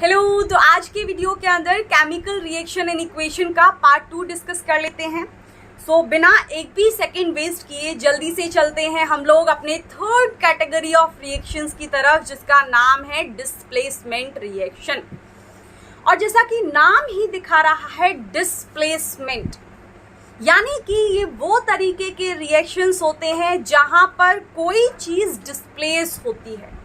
Hello. तो आज के वीडियो के अंदर केमिकल रिएक्शन एंड इक्वेशन का पार्ट 2 डिस्कस कर लेते हैं। बिना एक भी सेकंड वेस्ट किए जल्दी से चलते हैं हम लोग अपने थर्ड कैटेगरी ऑफ रिएक्शंस की तरफ, जिसका नाम है डिस्प्लेसमेंट रिएक्शन। और जैसा कि नाम ही दिखा रहा है डिस्प्लेसमेंट, यानी कि ये वो तरीके के रिएक्शंस होते हैं जहां पर कोई चीज डिस्प्लेस होती है,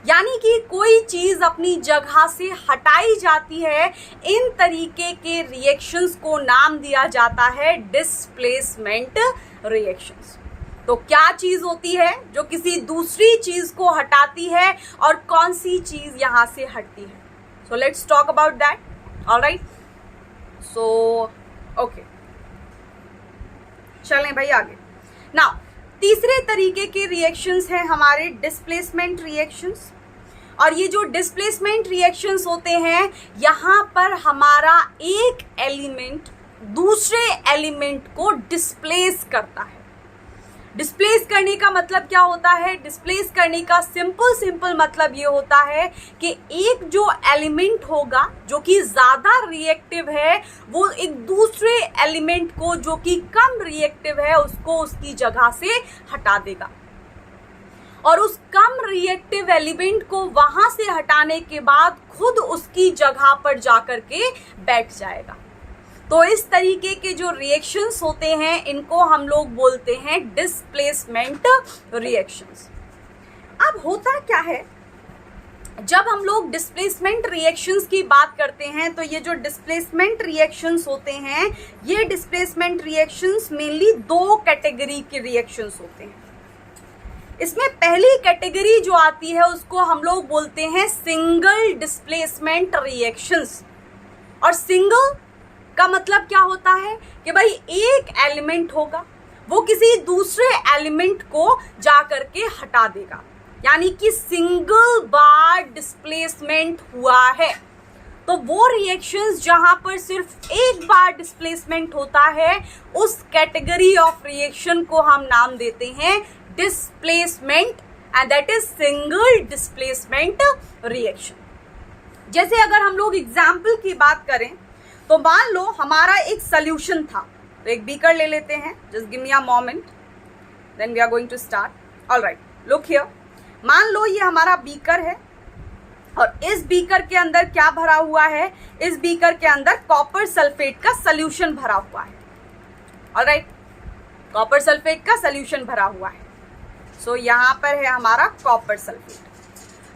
यानी कि कोई चीज अपनी जगह से हटाई जाती है। इन तरीके के रिएक्शंस को नाम दिया जाता है डिस्प्लेसमेंट रिएक्शंस। तो क्या चीज होती है जो किसी दूसरी चीज को हटाती है और कौन सी चीज यहां से हटती है? So let's talk about that. Alright, so okay, चलें भाई आगे। नाउ तीसरे तरीके के रिएक्शंस हैं हमारे डिस्प्लेसमेंट रिएक्शंस। और ये जो डिस्प्लेसमेंट रिएक्शंस होते हैं, यहाँ पर हमारा एक एलिमेंट दूसरे एलिमेंट को डिस्प्लेस करता है। डिस्प्लेस करने का मतलब क्या होता है? डिस्प्लेस करने का सिंपल मतलब ये होता है कि एक जो एलिमेंट होगा जो कि ज़्यादा रिएक्टिव है, वो एक दूसरे एलिमेंट को जो कि कम रिएक्टिव है उसको उसकी जगह से हटा देगा, और उस कम रिएक्टिव एलिमेंट को वहां से हटाने के बाद खुद उसकी जगह पर जाकर के बैठ जाएगा। तो इस तरीके के जो रिएक्शंस होते हैं इनको हम लोग बोलते हैं डिस्प्लेसमेंट रिएक्शंस। अब होता क्या है, जब हम लोग डिस्प्लेसमेंट रिएक्शंस की बात करते हैं तो ये जो डिस्प्लेसमेंट रिएक्शंस होते हैं, ये डिस्प्लेसमेंट रिएक्शंस मेनली दो कैटेगरी के रिएक्शंस होते हैं। इसमें पहली कैटेगरी जो आती है उसको हम लोग बोलते हैं सिंगल डिस्प्लेसमेंट रिएक्शंस। और सिंगल का मतलब क्या होता है कि भाई एक एलिमेंट होगा, वो किसी दूसरे एलिमेंट को जा करके हटा देगा, यानी कि सिंगल बार डिस्प्लेसमेंट हुआ है। तो वो रिएक्शंस जहां पर सिर्फ एक बार डिस्प्लेसमेंट होता है, उस कैटेगरी ऑफ रिएक्शन को हम नाम देते हैं displacement, and that is single displacement reaction. जैसे अगर हम लोग एग्जाम्पल की बात करें तो मान लो हमारा एक सोल्यूशन था। तो एक बीकर ले लेते हैं, just give me a moment, then we are going to start. Alright, look here, मान लो ये हमारा बीकर है और इस बीकर के अंदर क्या भरा हुआ है? इस बीकर के अंदर कॉपर सल्फेट का सोल्यूशन भरा हुआ है। ऑलराइट, कॉपर सल्फेट का सोल्यूशन भरा हुआ है। सो यहाँ पर है हमारा कॉपर सल्फेट।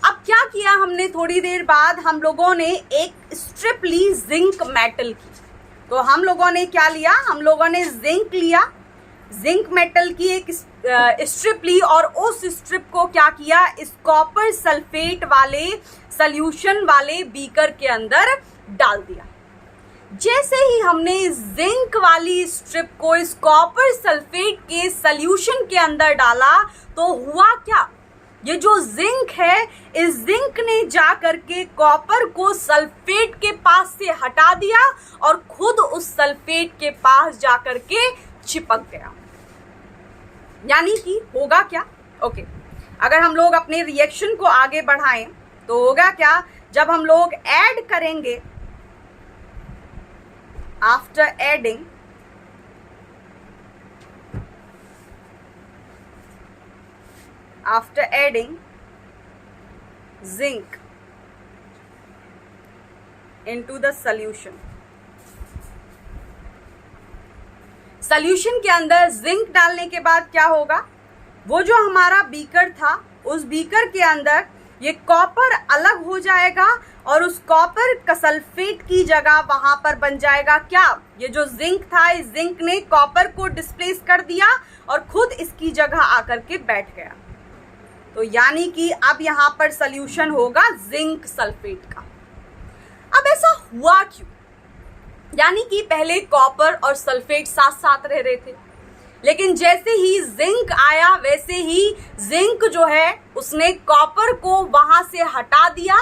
अब क्या किया हमने, थोड़ी देर बाद हम लोगों ने एक स्ट्रिप ली जिंक मेटल की। तो हम लोगों ने क्या लिया? हम लोगों ने जिंक लिया, जिंक मेटल की एक स्ट्रिप ली और उस स्ट्रिप को क्या किया? इस कॉपर सल्फेट वाले सॉल्यूशन वाले बीकर के अंदर डाल दिया। जैसे ही हमने जिंक वाली स्ट्रिप को इस कॉपर सल्फेट के सॉल्यूशन के अंदर डाला, तो हुआ क्या? ये जो जिंक है, इस जिंक ने जा करके कॉपर को सल्फेट के पास से हटा दिया और खुद उस सल्फेट के पास जा करके चिपक गया। यानी कि होगा क्या? ओके, अगर हम लोग अपने रिएक्शन को आगे बढ़ाएं तो होगा क्या? जब हम लोग ऐड करेंगे, after adding zinc into the solution के अंदर जिंक डालने के बाद क्या होगा? वो जो हमारा बीकर था, उस बीकर के अंदर ये कॉपर अलग हो जाएगा और उस कॉपर का सल्फेट की जगह वहां पर बन जाएगा क्या? ये जो जिंक था, इस जिंक ने कॉपर को डिस्प्लेस कर दिया और खुद इसकी जगह आकर के बैठ गया। तो यानी कि अब यहाँ पर सॉल्यूशन होगा जिंक सल्फेट का। अब ऐसा हुआ क्यों? यानी कि पहले कॉपर और सल्फेट साथ साथ रह रहे थे, लेकिन जैसे ही जिंक आया वैसे ही जिंक जो है उसने कॉपर को वहां से हटा दिया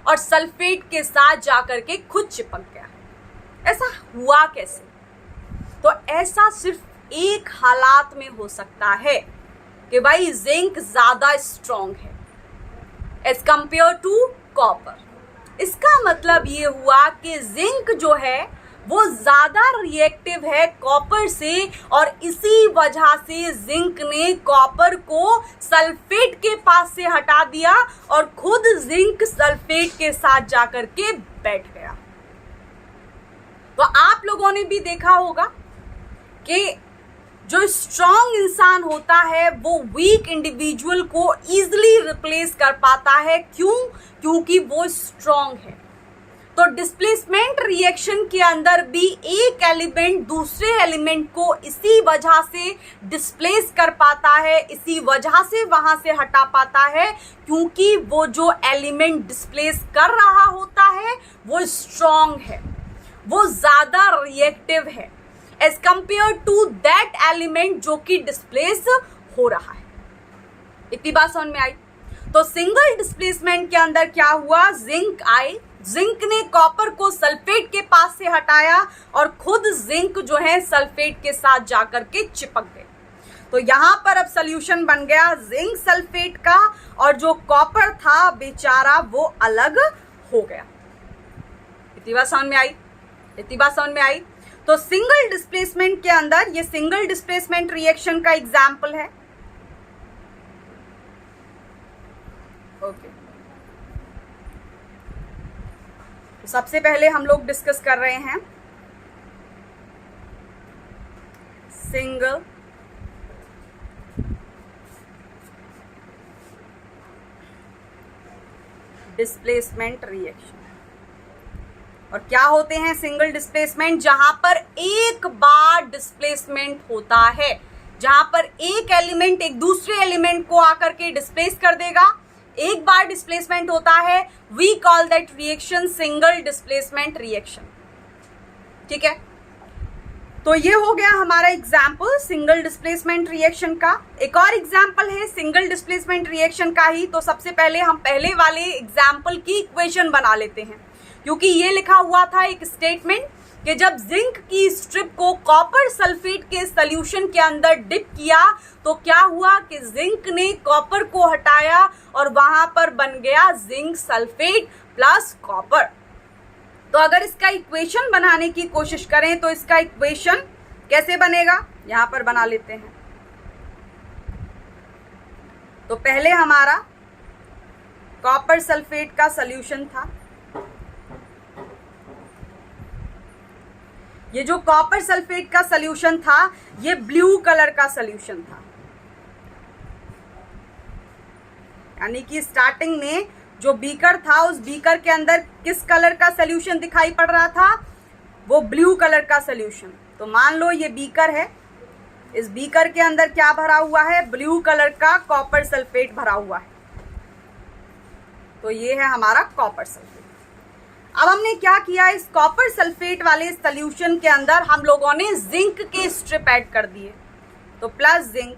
और सल्फेट के साथ जाकर के खुद चिपक गया। ऐसा हुआ कैसे? तो ऐसा सिर्फ एक हालात में हो सकता है कि भाई जिंक ज्यादा स्ट्रॉन्ग है एज कंपेयर टू कॉपर। इसका मतलब ये हुआ कि जिंक जो है वो ज्यादा रिएक्टिव है कॉपर से, और इसी वजह से जिंक ने कॉपर को सल्फेट के पास से हटा दिया और खुद जिंक सल्फेट के साथ जाकर के बैठ गया। तो आप लोगों ने भी देखा होगा कि जो स्ट्रांग इंसान होता है वो वीक इंडिविजुअल को इजीली रिप्लेस कर पाता है। क्यों? क्योंकि वो स्ट्रांग है। तो डिस्प्लेसमेंट रिएक्शन के अंदर भी एक एलिमेंट दूसरे एलिमेंट को इसी वजह से डिस्प्लेस कर पाता है, इसी वजह से वहां से हटा पाता है, क्योंकि वो जो एलिमेंट डिस्प्लेस कर रहा होता है वो स्ट्रांग है, वो ज्यादा रिएक्टिव है as compare to that element जो कि डिस्प्लेस हो रहा है। इतनी बात समझ में आई? तो सिंगल डिस्प्लेसमेंट के अंदर क्या हुआ? जिंक आई, जिंक ने कॉपर को सल्फेट के पास से हटाया और खुद जिंक जो है सल्फेट के साथ जाकर के चिपक गए। तो यहां पर अब सॉल्यूशन बन गया जिंक सल्फेट का, और जो कॉपर था बेचारा वो अलग हो गया। इतनी बात समझ में आई? इतनी बात समझ में आई? तो सिंगल डिस्प्लेसमेंट के अंदर ये सिंगल डिस्प्लेसमेंट रिएक्शन का एग्जाम्पल है। ओके, तो सबसे पहले हम लोग डिस्कस कर रहे हैं सिंगल डिस्प्लेसमेंट रिएक्शन। और क्या होते हैं सिंगल डिस्प्लेसमेंट? जहां पर एक बार डिस्प्लेसमेंट होता है, जहां पर एक एलिमेंट एक दूसरे एलिमेंट को आकर के डिस्प्लेस कर देगा, एक बार डिस्प्लेसमेंट होता है, we call that reaction single displacement reaction. ठीक है, तो ये हो गया हमारा एग्जाम्पल सिंगल डिस्प्लेसमेंट रिएक्शन का। एक और एग्जाम्पल है सिंगल डिस्प्लेसमेंट रिएक्शन का ही। तो सबसे पहले हम पहले वाले एग्जाम्पल की इक्वेशन बना लेते हैं, क्योंकि ये लिखा हुआ था एक स्टेटमेंट कि जब जिंक की स्ट्रिप को कॉपर सल्फेट के सॉल्यूशन के अंदर डिप किया तो क्या हुआ कि जिंक ने कॉपर को हटाया और वहां पर बन गया जिंक सल्फेट प्लस कॉपर। तो अगर इसका इक्वेशन बनाने की कोशिश करें तो इसका इक्वेशन कैसे बनेगा, यहां पर बना लेते हैं। तो पहले हमारा कॉपर सल्फेट का सॉल्यूशन था। ये जो कॉपर सल्फेट का सॉल्यूशन था ये ब्लू कलर का सॉल्यूशन था, यानी कि स्टार्टिंग में जो बीकर था उस बीकर के अंदर किस कलर का सॉल्यूशन दिखाई पड़ रहा था? वो ब्लू कलर का सॉल्यूशन। तो मान लो ये बीकर है, इस बीकर के अंदर क्या भरा हुआ है? ब्लू कलर का कॉपर सल्फेट भरा हुआ है। तो ये है हमारा कॉपर सल्फेट। अब हमने क्या किया, इस कॉपर सल्फेट वाले सॉल्यूशन के अंदर हम लोगों ने जिंक के स्ट्रिप ऐड कर दिए। तो प्लस जिंक,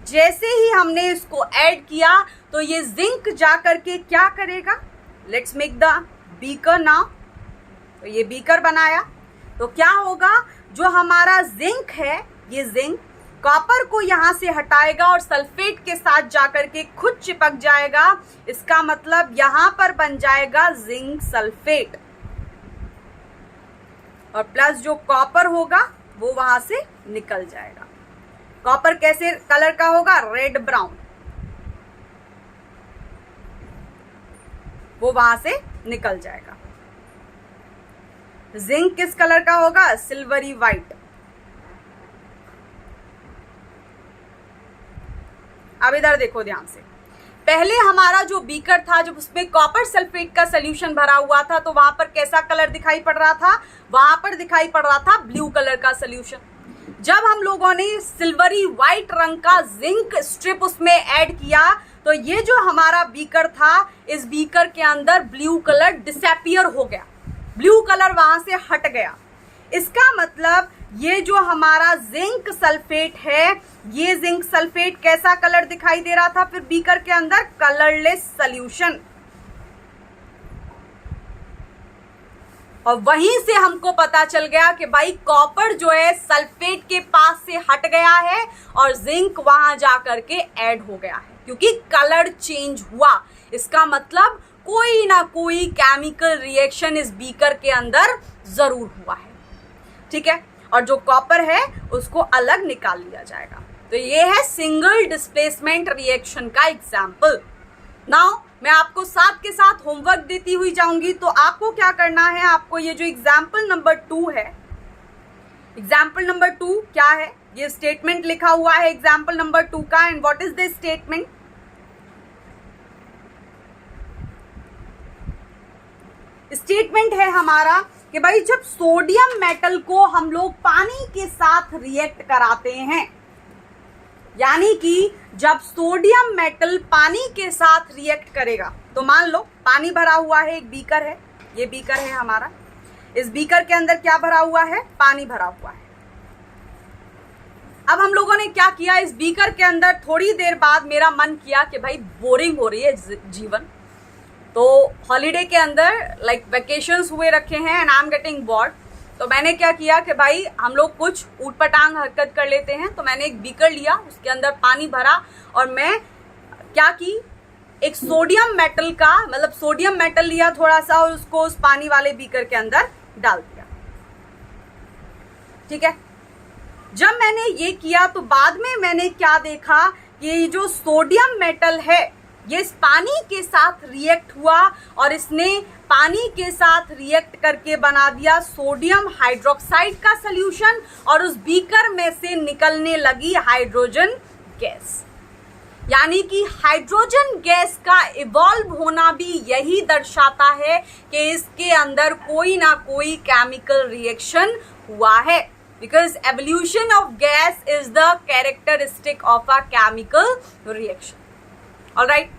जैसे ही हमने इसको ऐड किया तो ये जिंक जा करके क्या करेगा? Let's make the beaker now. तो ये बीकर बनाया तो क्या होगा, जो हमारा जिंक है ये जिंक कॉपर को यहां से हटाएगा और सल्फेट के साथ जाकर के खुद चिपक जाएगा। इसका मतलब यहां पर बन जाएगा जिंक सल्फेट, और प्लस जो कॉपर होगा वो वहां से निकल जाएगा। कॉपर कैसे कलर का होगा? रेड ब्राउन, वो वहां से निकल जाएगा। जिंक किस कलर का होगा? Silvery white. अब इधर देखो ध्यान से, पहले हमारा जो बीकर था जब उसमें कॉपर सल्फेट का सॉल्यूशन भरा हुआ था तो वहां पर कैसा कलर दिखाई पड़ रहा था? वहां पर दिखाई पड़ रहा था ब्लू कलर का सॉल्यूशन। जब हम लोगों ने सिल्वरी व्हाइट रंग का जिंक स्ट्रिप उसमें ऐड किया तो ये जो हमारा बीकर था, इस बीकर के अंदर ब्लू कलर डिसअपीयर हो गया, ब्लू कलर वहां से हट गया। इसका मतलब ये जो हमारा जिंक सल्फेट है, ये जिंक सल्फेट कैसा कलर दिखाई दे रहा था? फिर बीकर के अंदर कलरलेस सॉल्यूशन। और वहीं से हमको पता चल गया कि भाई कॉपर जो है सल्फेट के पास से हट गया है और जिंक वहां जाकर के ऐड हो गया है, क्योंकि कलर चेंज हुआ। इसका मतलब कोई ना कोई केमिकल रिएक्शन इस बीकर के अंदर जरूर हुआ है, ठीक है। और जो कॉपर है उसको अलग निकाल लिया जाएगा। तो ये है सिंगल डिस्प्लेसमेंट रिएक्शन का एग्जाम्पल। नाउ मैं आपको साथ के साथ होमवर्क देती हुई जाऊंगी। तो आपको क्या करना है, आपको ये जो एग्जाम्पल नंबर 2 है, एग्जाम्पल नंबर 2 क्या है, ये स्टेटमेंट लिखा हुआ है एग्जाम्पल नंबर 2 का। And what is the statement? Statement है हमारा कि भाई जब सोडियम मेटल को हम लोग पानी के साथ रिएक्ट कराते हैं, यानी कि जब सोडियम मेटल पानी के साथ रिएक्ट करेगा, तो मान लो पानी भरा हुआ है, एक बीकर है, ये बीकर है हमारा, इस बीकर के अंदर क्या भरा हुआ है, पानी भरा हुआ है। अब हम लोगों ने क्या किया, इस बीकर के अंदर थोड़ी देर बाद मेरा मन किया कि भाई बोरिंग हो रही है जीवन, तो हॉलीडे के अंदर लाइक वेकेशंस हुए रखे हैं and I am getting bored. तो मैंने क्या किया कि भाई हम लोग कुछ ऊटपटांग हरकत कर लेते हैं। तो मैंने एक बीकर लिया, उसके अंदर पानी भरा और मैं क्या की, एक सोडियम मेटल का मतलब सोडियम मेटल लिया थोड़ा सा और उसको उस पानी वाले बीकर के अंदर डाल दिया, ठीक है। जब मैंने ये किया तो बाद में मैंने क्या देखा कि ये जो सोडियम मेटल है ये इस पानी के साथ रिएक्ट हुआ और इसने पानी के साथ रिएक्ट करके बना दिया सोडियम हाइड्रोक्साइड का सॉल्यूशन और उस बीकर में से निकलने लगी हाइड्रोजन गैस। यानी कि हाइड्रोजन गैस का इवॉल्व होना भी यही दर्शाता है कि इसके अंदर कोई ना कोई केमिकल रिएक्शन हुआ है, because evolution of gas is the characteristic of a chemical reaction. Alright,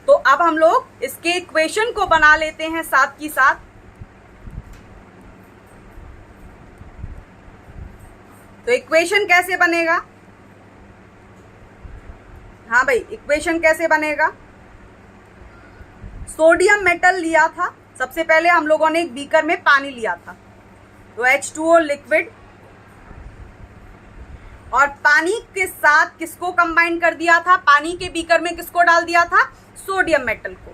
तो अब हम लोग इसके इक्वेशन को बना लेते हैं साथ ही साथ। तो इक्वेशन कैसे बनेगा, हाँ भाई इक्वेशन कैसे बनेगा, सोडियम मेटल लिया था, सबसे पहले हम लोगों ने एक बीकर में पानी लिया था, तो H2O लिक्विड, और पानी के साथ किसको कंबाइन कर दिया था, पानी के बीकर में किसको डाल दिया था, सोडियम मेटल को।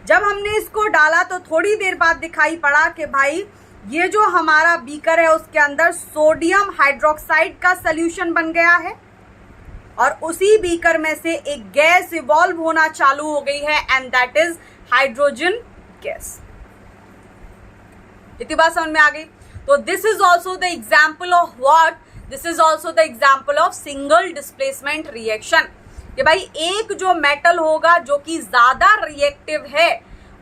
जब हमने इसको डाला तो थोड़ी देर बाद दिखाई पड़ा कि भाई ये जो हमारा बीकर है उसके अंदर सोडियम हाइड्रोक्साइड का सॉल्यूशन बन गया है और उसी बीकर में से एक गैस इवॉल्व होना चालू हो गई है and that is hydrogen gas. इतनी बात समझ में आ गई। तो this is also the example of what, this is also the example of single displacement reaction. कि भाई एक जो मेटल होगा जो कि ज्यादा रिएक्टिव है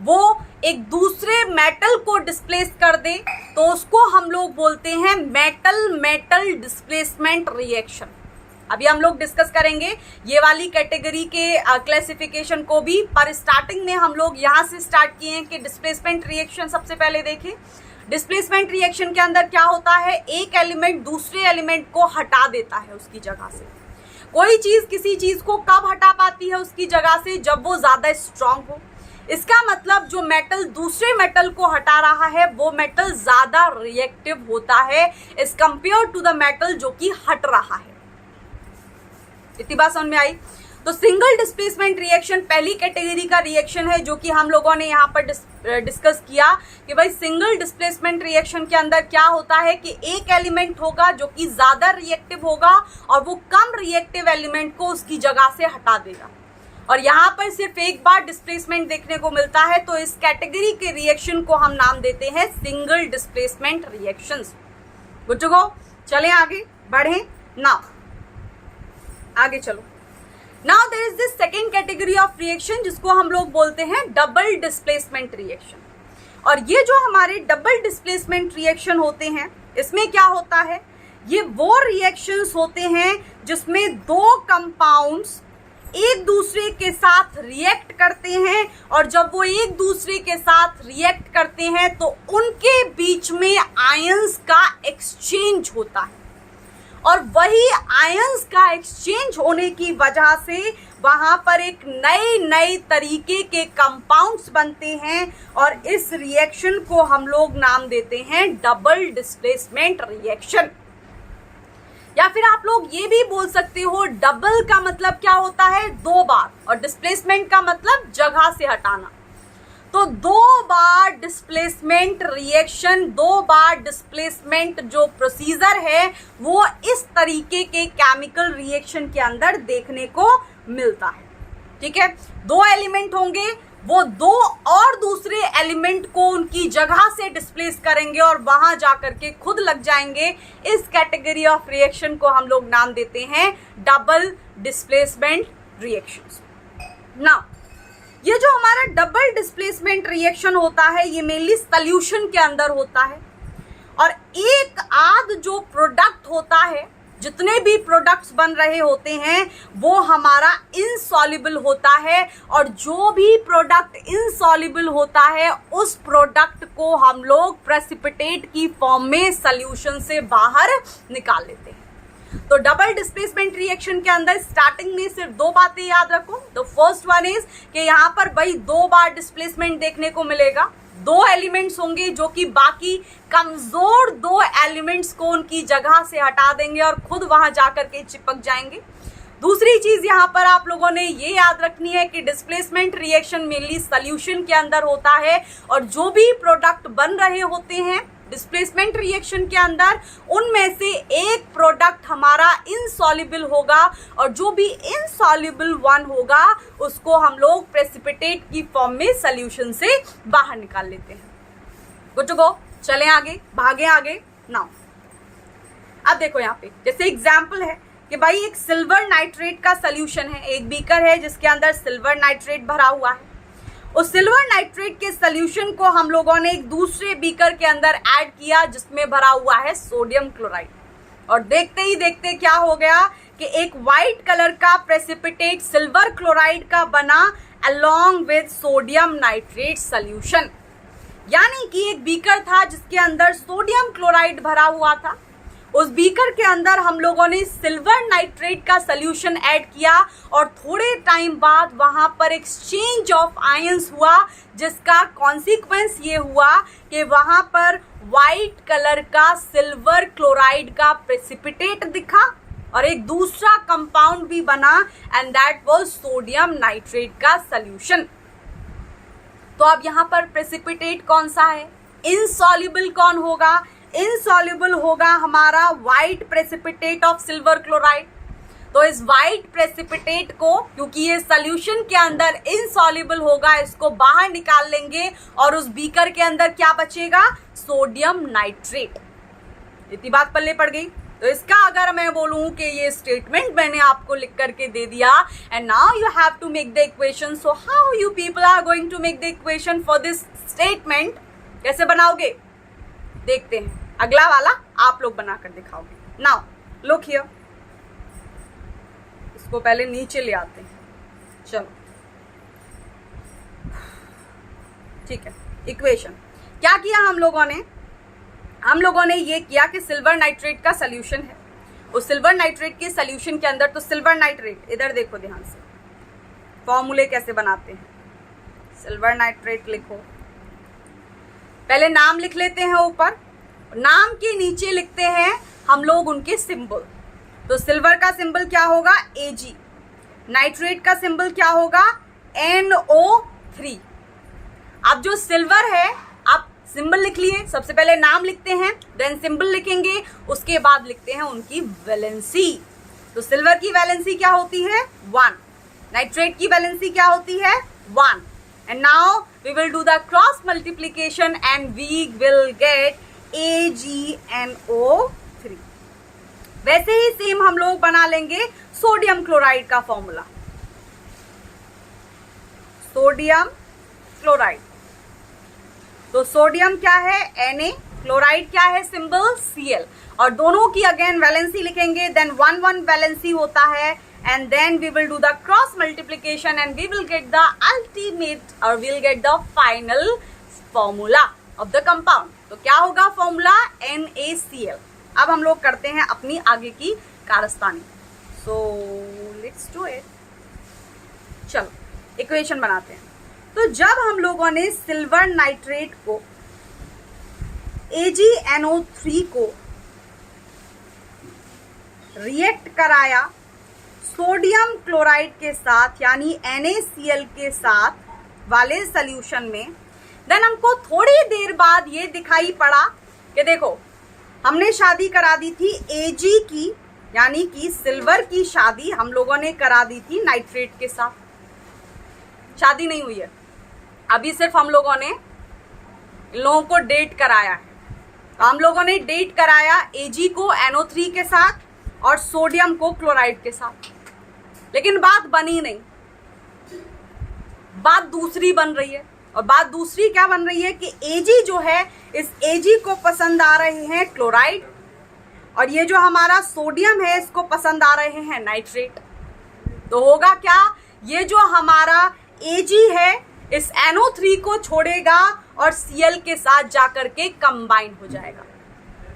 वो एक दूसरे मेटल को डिस्प्लेस कर दे तो उसको हम लोग बोलते हैं मेटल मेटल डिस्प्लेसमेंट रिएक्शन। अभी हम लोग डिस्कस करेंगे ये वाली कैटेगरी के क्लासिफिकेशन को भी, पर स्टार्टिंग में हम लोग यहाँ से स्टार्ट किए हैं कि डिस्प्लेसमेंट रिएक्शन सबसे पहले देखें। डिस्प्लेसमेंट रिएक्शन के अंदर क्या होता है, एक एलिमेंट दूसरे एलिमेंट को हटा देता है उसकी जगह से। कोई चीज किसी चीज को कब हटा पाती है उसकी जगह से, जब वो ज्यादा स्ट्रांग हो। इसका मतलब जो मेटल दूसरे मेटल को हटा रहा है वो मेटल ज्यादा रिएक्टिव होता है as compare to the metal जो कि हट रहा है। इतनी बात समझ में आई। तो सिंगल डिस्प्लेसमेंट रिएक्शन पहली कैटेगरी का रिएक्शन है जो कि हम लोगों ने यहाँ पर डिस्कस किया कि भाई सिंगल डिस्प्लेसमेंट रिएक्शन के अंदर क्या होता है कि एक एलिमेंट होगा जो कि ज्यादा रिएक्टिव होगा और वो कम रिएक्टिव एलिमेंट को उसकी जगह से हटा देगा और यहाँ पर सिर्फ एक बार डिस्प्लेसमेंट देखने को मिलता है। तो इस कैटेगरी के रिएक्शन को हम नाम देते हैं single displacement reactions. Good to go, चलें आगे बढ़ें ना, आगे चलो। Now there is this second category of reaction जिसको हम लोग बोलते हैं डबल डिस्प्लेसमेंट रिएक्शन। और ये जो हमारे डबल डिस्प्लेसमेंट रिएक्शन होते हैं इसमें क्या होता है, ये वो रिएक्शंस होते हैं जिसमें दो कंपाउंड्स एक दूसरे के साथ रिएक्ट करते हैं और जब वो एक दूसरे के साथ रिएक्ट करते हैं तो उनके बीच में आयंस का एक्सचेंज होता है और वही आयंस का एक्सचेंज होने की वजह से वहां पर एक नए नए तरीके के कंपाउंड्स बनते हैं और इस रिएक्शन को हम लोग नाम देते हैं डबल डिस्प्लेसमेंट रिएक्शन। या फिर आप लोग ये भी बोल सकते हो डबल का मतलब क्या होता है, दो बार, और डिस्प्लेसमेंट का मतलब जगह से हटाना। तो 2 बार डिस्प्लेसमेंट रिएक्शन, 2 बार डिस्प्लेसमेंट जो प्रोसीजर है वो इस तरीके के केमिकल रिएक्शन के अंदर देखने को मिलता है। ठीक है, 2 एलिमेंट होंगे, वो 2 और दूसरे एलिमेंट को उनकी जगह से डिस्प्लेस करेंगे और वहां जाकर के खुद लग जाएंगे। इस कैटेगरी ऑफ रिएक्शन को हम लोग नाम देते हैं डबल डिस्प्लेसमेंट रिएक्शंस। नाउ ये जो हमारा डबल डिस्प्लेसमेंट रिएक्शन होता है ये मेनली सॉल्यूशन के अंदर होता है, और एक आध जो प्रोडक्ट होता है, जितने भी प्रोडक्ट्स बन रहे होते हैं वो हमारा इनसॉल्युबल होता है, और जो भी प्रोडक्ट इनसॉल्युबल होता है उस प्रोडक्ट को हम लोग प्रेसिपिटेट की फॉर्म में सॉल्यूशन से बाहर निकाल लेते हैं। तो डबल डिस्प्लेसमेंट रिएक्शन के अंदर स्टार्टिंग में सिर्फ 2 बातें याद रखो। द फर्स्ट वन इज कि यहाँ पर भाई 2 बार डिस्प्लेसमेंट देखने को मिलेगा, 2 एलिमेंट्स होंगे जो कि बाकी कमजोर 2 एलिमेंट्स को उनकी जगह से हटा देंगे और खुद वहां जाकर के चिपक जाएंगे। दूसरी चीज यहाँ पर आप लोगों ने ये याद रखनी है कि डिस्प्लेसमेंट रिएक्शन मेनली सॉल्यूशन के अंदर होता है, और जो भी प्रोडक्ट बन रहे होते हैं डिस्प्लेसमेंट रिएक्शन के अंदर उनमें से एक प्रोडक्ट हमारा इनसॉल्युबल होगा, और जो भी इनसॉल्युबल वन होगा उसको हम लोग प्रेसिपिटेट की फॉर्म में सॉल्यूशन से बाहर निकाल लेते हैं। गुड टू गो, चलें आगे, भागे आगे। नाउ अब देखो यहाँ पे जैसे एग्जाम्पल है कि भाई एक सिल्वर नाइट्रेट का सॉल्यूशन है, एक बीकर है जिसके अंदर सिल्वर नाइट्रेट भरा हुआ है। उस सिल्वर नाइट्रेट के सॉल्यूशन को हम लोगों ने एक दूसरे बीकर के अंदर ऐड किया जिसमें भरा हुआ है सोडियम क्लोराइड, और देखते ही देखते क्या हो गया कि एक वाइट कलर का प्रेसिपिटेट सिल्वर क्लोराइड का बना along with sodium nitrate solution. यानी कि एक बीकर था जिसके अंदर सोडियम क्लोराइड भरा हुआ था, उस बीकर के अंदर हम लोगों ने सिल्वर नाइट्रेट का सॉल्यूशन ऐड किया, और थोड़े टाइम बाद वहां पर एक्सचेंज ऑफ आयंस हुआ, जिसका कॉन्सिक्वेंस ये हुआ कि वहां पर वाइट कलर का सिल्वर क्लोराइड का प्रेसिपिटेट दिखा और एक दूसरा कंपाउंड भी बना, and that was sodium nitrate का सॉल्यूशन। तो अब यहां पर प्रेसिपिटेट कौन सा है? इनसॉल्युबल कौन होगा? इनसॉल्युबल होगा हमारा white precipitate of silver chloride. तो इस व्हाइट प्रेसिपिटेट को, क्योंकि ये सॉल्यूशन के अंदर इनसॉल्युबल होगा, इसको बाहर निकाल लेंगे और उस बीकर के अंदर क्या बचेगा? Sodium nitrate. इतनी बात पल्ले पड़ गई। तो इसका अगर मैं बोलूं कि ये स्टेटमेंट मैंने आपको लिख करके दे दिया, and now you have to make the equation. So how you people are going to make the equation for this statement? कैसे बनाओगे देखते हैं, अगला वाला आप लोग बनाकर दिखाओगे। नाउ लुक हियर, इसको पहले नीचे ले आते हैं। चलो ठीक है, इक्वेशन क्या किया हम लोगों ने ये किया कि सिल्वर नाइट्रेट का सॉल्यूशन है, उस सिल्वर नाइट्रेट के सॉल्यूशन के अंदर, तो सिल्वर नाइट्रेट, इधर देखो ध्यान से, फॉर्मूले कैसे बनाते हैं। सिल्वर नाइट्रेट लिखो, पहले नाम लिख लेते हैं ऊपर, नाम के नीचे लिखते हैं हम लोग उनके सिंबल। तो सिल्वर का सिंबल क्या होगा? Ag। नाइट्रेट का सिंबल क्या होगा? NO3। अब जो सिल्वर है, आप सिंबल लिख लिए, सबसे पहले नाम लिखते हैं, देन सिंबल लिखेंगे, उसके बाद लिखते हैं उनकी वैलेंसी। तो सिल्वर की वैलेंसी क्या होती है? 1। नाइट्रेट की वैलेंसी क्या होती है? 1। And now we will do the cross multiplication and we will get AgNO3। वैसे ही सेम हम लोग बना लेंगे सोडियम क्लोराइड का फॉर्मूला। सोडियम क्लोराइड, तो सोडियम क्या है? Na, क्लोराइड क्या है? सिंबल Cl, और दोनों की अगेन वैलेंसी लिखेंगे, देन 1 वैलेंसी होता है, and then we will do the cross multiplication and we will get the ultimate, or we will get the final formula of the compound। तो क्या होगा फॉर्मूला? NaCl। अब हम लोग करते हैं अपनी आगे की कारस्तानी। So let's do it। चलो इक्वेशन बनाते हैं। तो जब हम लोगों ने सिल्वर नाइट्रेट को, AgNO3 को रिएक्ट कराया सोडियम क्लोराइड के साथ, यानी NaCl के साथ, वाले सॉल्यूशन में, देन हमको थोड़ी देर बाद ये दिखाई पड़ा कि देखो हमने शादी करा दी थी Ag की, यानी कि सिल्वर की शादी हम लोगों ने करा दी थी नाइट्रेट के साथ। शादी नहीं हुई है अभी, सिर्फ हम लोगों ने इन लोगों को डेट कराया है। तो हम लोगों ने डेट कराया Ag को NO3 के साथ और सोडियम को क्लोराइड के साथ, लेकिन बात बनी नहीं, बात दूसरी बन रही है। और बात दूसरी क्या बन रही है कि Ag जो है, इस Ag को पसंद आ रहे हैं क्लोराइड, और ये जो हमारा सोडियम है इसको पसंद आ रहे हैं नाइट्रेट। तो होगा क्या, ये जो हमारा Ag है इस NO3 को छोड़ेगा और Cl के साथ जाकर के कंबाइन हो जाएगा।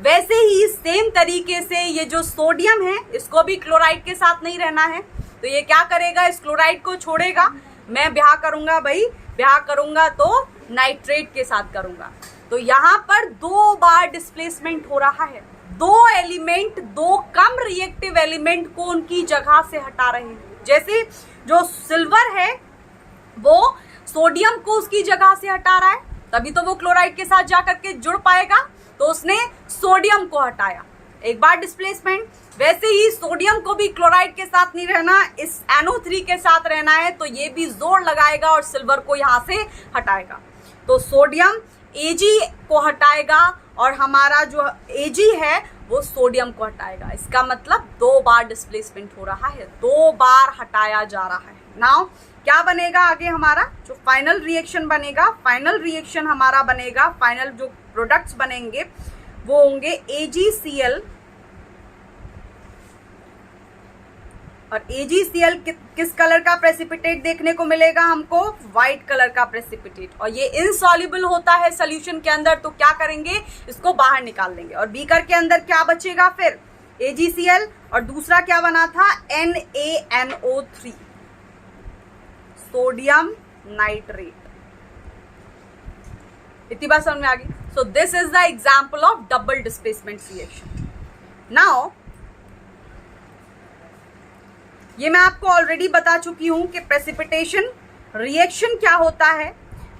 वैसे ही सेम तरीके से ये जो सोडियम है इसको भी क्लोराइड के साथ नहीं रहना है, तो ये क्या करेगा, इस क्लोराइड को छोड़ेगा। मैं ब्याह करूंगा भाई, ब्याह करूंगा तो नाइट्रेट के साथ करूंगा। तो यहाँ पर 2 बार डिस्प्लेसमेंट हो रहा है। 2 एलिमेंट, 2 कम रिएक्टिव एलिमेंट को उनकी जगह से हटा रहे हैं। जैसे जो सिल्वर है वो सोडियम को उसकी जगह से हटा रहा है, तभी तो वो क्लोराइड के साथ जाकर के जुड़ पाएगा, तो उसने सोडियम को हटाया, एक बार डिस्प्लेसमेंट। वैसे ही सोडियम को भी क्लोराइड के साथ नहीं रहना, इस NO3 के साथ रहना है, तो ये भी जोर लगाएगा और सिल्वर को यहाँ से हटाएगा। तो सोडियम Ag को हटाएगा और हमारा जो Ag है वो सोडियम को हटाएगा। इसका मतलब 2 बार डिस्प्लेसमेंट हो रहा है, 2 बार हटाया जा रहा है। नाउ क्या बनेगा आगे, हमारा जो फाइनल रिएक्शन बनेगा, फाइनल रिएक्शन हमारा बनेगा, फाइनल जो प्रोडक्ट्स बनेंगे वो होंगे AgCl, और AgCl किस कलर का प्रेसिपिटेट देखने को मिलेगा हमको, व्हाइट कलर का प्रेसिपिटेट। और ये इनसॉल्युबल होता है सोल्यूशन के अंदर, तो क्या करेंगे, इसको बाहर निकाल देंगे। और बीकर के अंदर क्या बचेगा फिर, AgCl, और दूसरा क्या बना था, NaNO3, सोडियम नाइट्रेट। इतनी बात समझ में आ गई। सो this is the example of double displacement reaction. Now ये मैं आपको ऑलरेडी बता चुकी हूं कि प्रेसिपिटेशन रिएक्शन क्या होता है।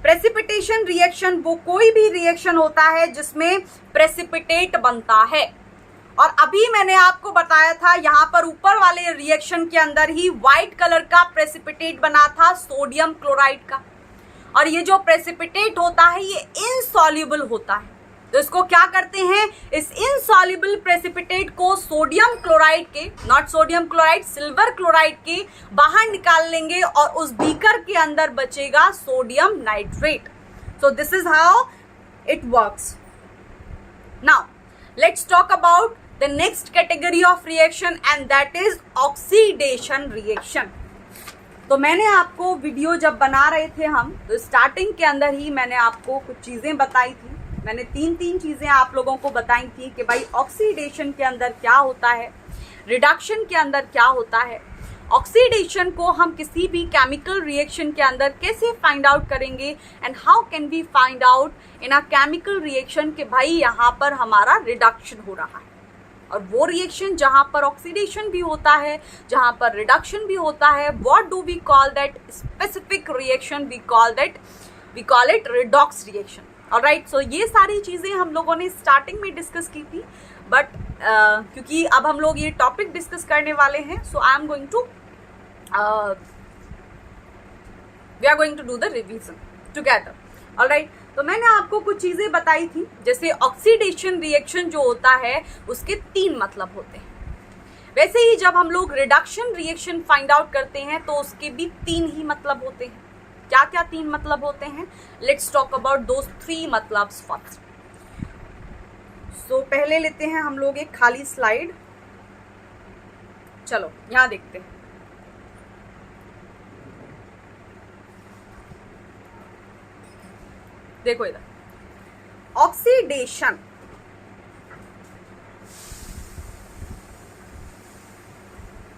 प्रेसिपिटेशन रिएक्शन वो कोई भी रिएक्शन होता है जिसमें प्रेसिपिटेट बनता है। और अभी मैंने आपको बताया था यहाँ पर ऊपर वाले रिएक्शन के अंदर ही व्हाइट कलर का प्रेसिपिटेट बना था सोडियम क्लोराइड का, और ये जो प्रेसिपिटेट होता है ये इनसॉल्युबल होता है। तो इसको क्या करते हैं, इस इनसॉल्युबल प्रेसिपिटेट को सोडियम क्लोराइड के, not sodium chloride, silver chloride के बाहर निकाल लेंगे और उस बीकर के अंदर बचेगा sodium nitrate. So this is how it works. Now let's talk about the next category of reaction and that is oxidation reaction। तो मैंने आपको वीडियो जब बना रहे थे हम, तो स्टार्टिंग के अंदर ही मैंने आपको कुछ चीज़ें बताई थी। मैंने 3 चीज़ें आप लोगों को बताई थी कि भाई ऑक्सीडेशन के अंदर क्या होता है, रिडक्शन के अंदर क्या होता है। ऑक्सीडेशन को हम किसी भी केमिकल रिएक्शन के अंदर कैसे फाइंड आउट करेंगे, and how can we find out in a chemical reaction कि भाई यहाँ पर हमारा रिडक्शन हो रहा है। और वो रिएक्शन जहाँ पर ऑक्सीडेशन भी होता है, जहाँ पर रिडक्शन भी होता है, what do we call that specific reaction, we call it redox reaction. Alright, so ये सारी चीज़ें हम लोगों ने स्टार्टिंग में डिस्कस की थी, बट क्योंकि अब हम लोग ये टॉपिक डिस्कस करने वाले हैं, so I am going to we are going to do the revision together. Alright, तो मैंने आपको कुछ चीज़ें बताई थी, जैसे ऑक्सीडेशन रिएक्शन जो होता है उसके 3 मतलब होते हैं। वैसे ही जब हम लोग रिडक्शन रिएक्शन फाइंड आउट करते हैं तो उसके भी 3 ही मतलब होते हैं। क्या क्या 3 मतलब होते हैं, लेट्स टॉक अबाउट दोज 3 मतलब फर्स्ट। सो पहले लेते हैं हम लोग एक खाली स्लाइड, चलो यहाँ देखते हैं। देखो इधर, ऑक्सीडेशन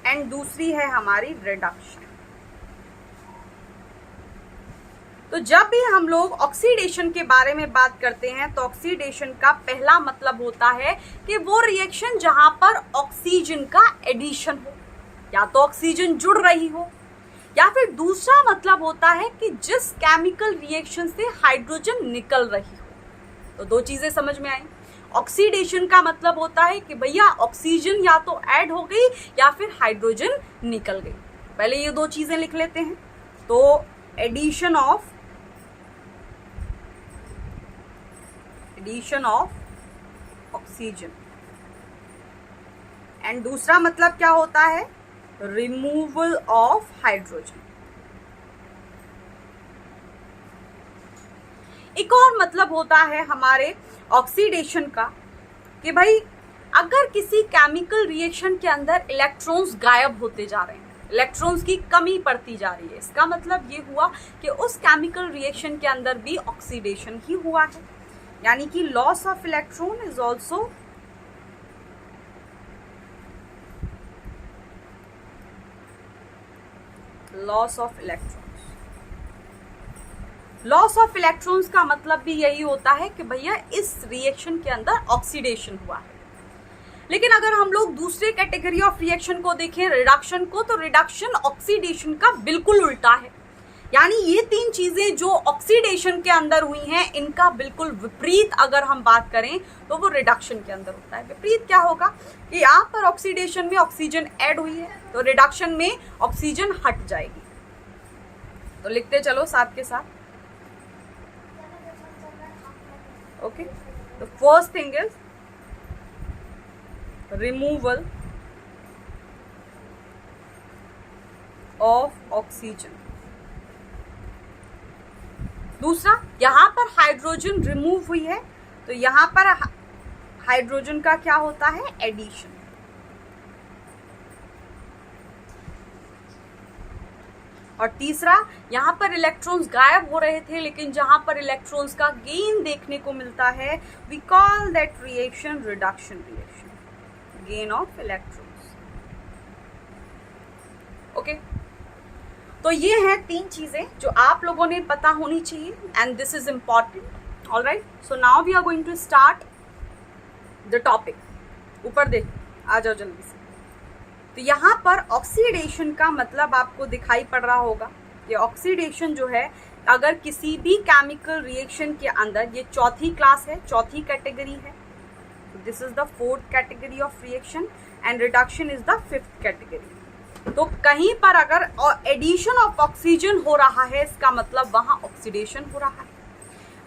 एंड दूसरी है हमारी रिडक्शन। तो जब भी हम लोग ऑक्सीडेशन के बारे में बात करते हैं तो ऑक्सीडेशन का पहला मतलब होता है कि वो रिएक्शन जहां पर ऑक्सीजन का एडिशन हो, या तो ऑक्सीजन जुड़ रही हो, या फिर दूसरा मतलब होता है कि जिस केमिकल रिएक्शन से हाइड्रोजन निकल रही हो। तो दो चीजें समझ में आई। ऑक्सीडेशन का मतलब होता है कि भैया ऑक्सीजन या तो ऐड हो गई या फिर हाइड्रोजन निकल गई। पहले ये दो चीजें लिख लेते हैं। तो एडिशन ऑफ ऑक्सीजन, एंड दूसरा मतलब क्या होता है, रिमूवल ऑफ हाइड्रोजन। एक और मतलब होता है हमारे ऑक्सीडेशन का कि भाई अगर किसी केमिकल रिएक्शन के अंदर इलेक्ट्रॉन्स गायब होते जा रहे हैं, इलेक्ट्रॉन्स की कमी पड़ती जा रही है, इसका मतलब ये हुआ कि उस केमिकल रिएक्शन के अंदर भी ऑक्सीडेशन ही हुआ है। यानी कि loss of electron is also loss of electrons. Loss of electrons का मतलब भी यही होता है कि भैया इस रिएक्शन के अंदर ऑक्सीडेशन हुआ है। लेकिन अगर हम लोग दूसरे कैटेगरी ऑफ रिएक्शन को देखें, रिडक्शन को, तो रिडक्शन ऑक्सीडेशन का बिल्कुल उल्टा है। यानी ये तीन चीजें जो ऑक्सीडेशन के अंदर हुई हैं, इनका बिल्कुल विपरीत अगर हम बात करें तो वो रिडक्शन के अंदर होता है। विपरीत क्या होगा कि यहाँ पर ऑक्सीडेशन में ऑक्सीजन ऐड हुई है, तो रिडक्शन में ऑक्सीजन हट जाएगी। तो लिखते चलो साथ के साथ। Okay, the first thing is removal of oxygen। दूसरा, यहां पर हाइड्रोजन रिमूव हुई है, तो यहां पर हाइड्रोजन का क्या होता है, एडिशन। और तीसरा, यहां पर इलेक्ट्रॉन्स गायब हो रहे थे, लेकिन जहां पर इलेक्ट्रॉन्स का गेन देखने को मिलता है, we call that reaction reduction reaction, gain of electrons. Okay, तो ये हैं तीन चीजें जो आप लोगों ने पता होनी चाहिए, and this is important. Alright, so now we are going to start the topic. ऊपर देख, आ जाओ जल्दी से। तो यहाँ पर ऑक्सीडेशन का मतलब आपको दिखाई पड़ रहा होगा। ये ऑक्सीडेशन जो है, अगर किसी भी केमिकल रिएक्शन के अंदर, ये चौथी क्लास है, चौथी कैटेगरी है। This is the fourth category of reaction and reduction is the fifth category। तो कहीं पर अगर एडिशन ऑफ ऑक्सीजन हो रहा है, इसका मतलब वहां ऑक्सीडेशन हो रहा है।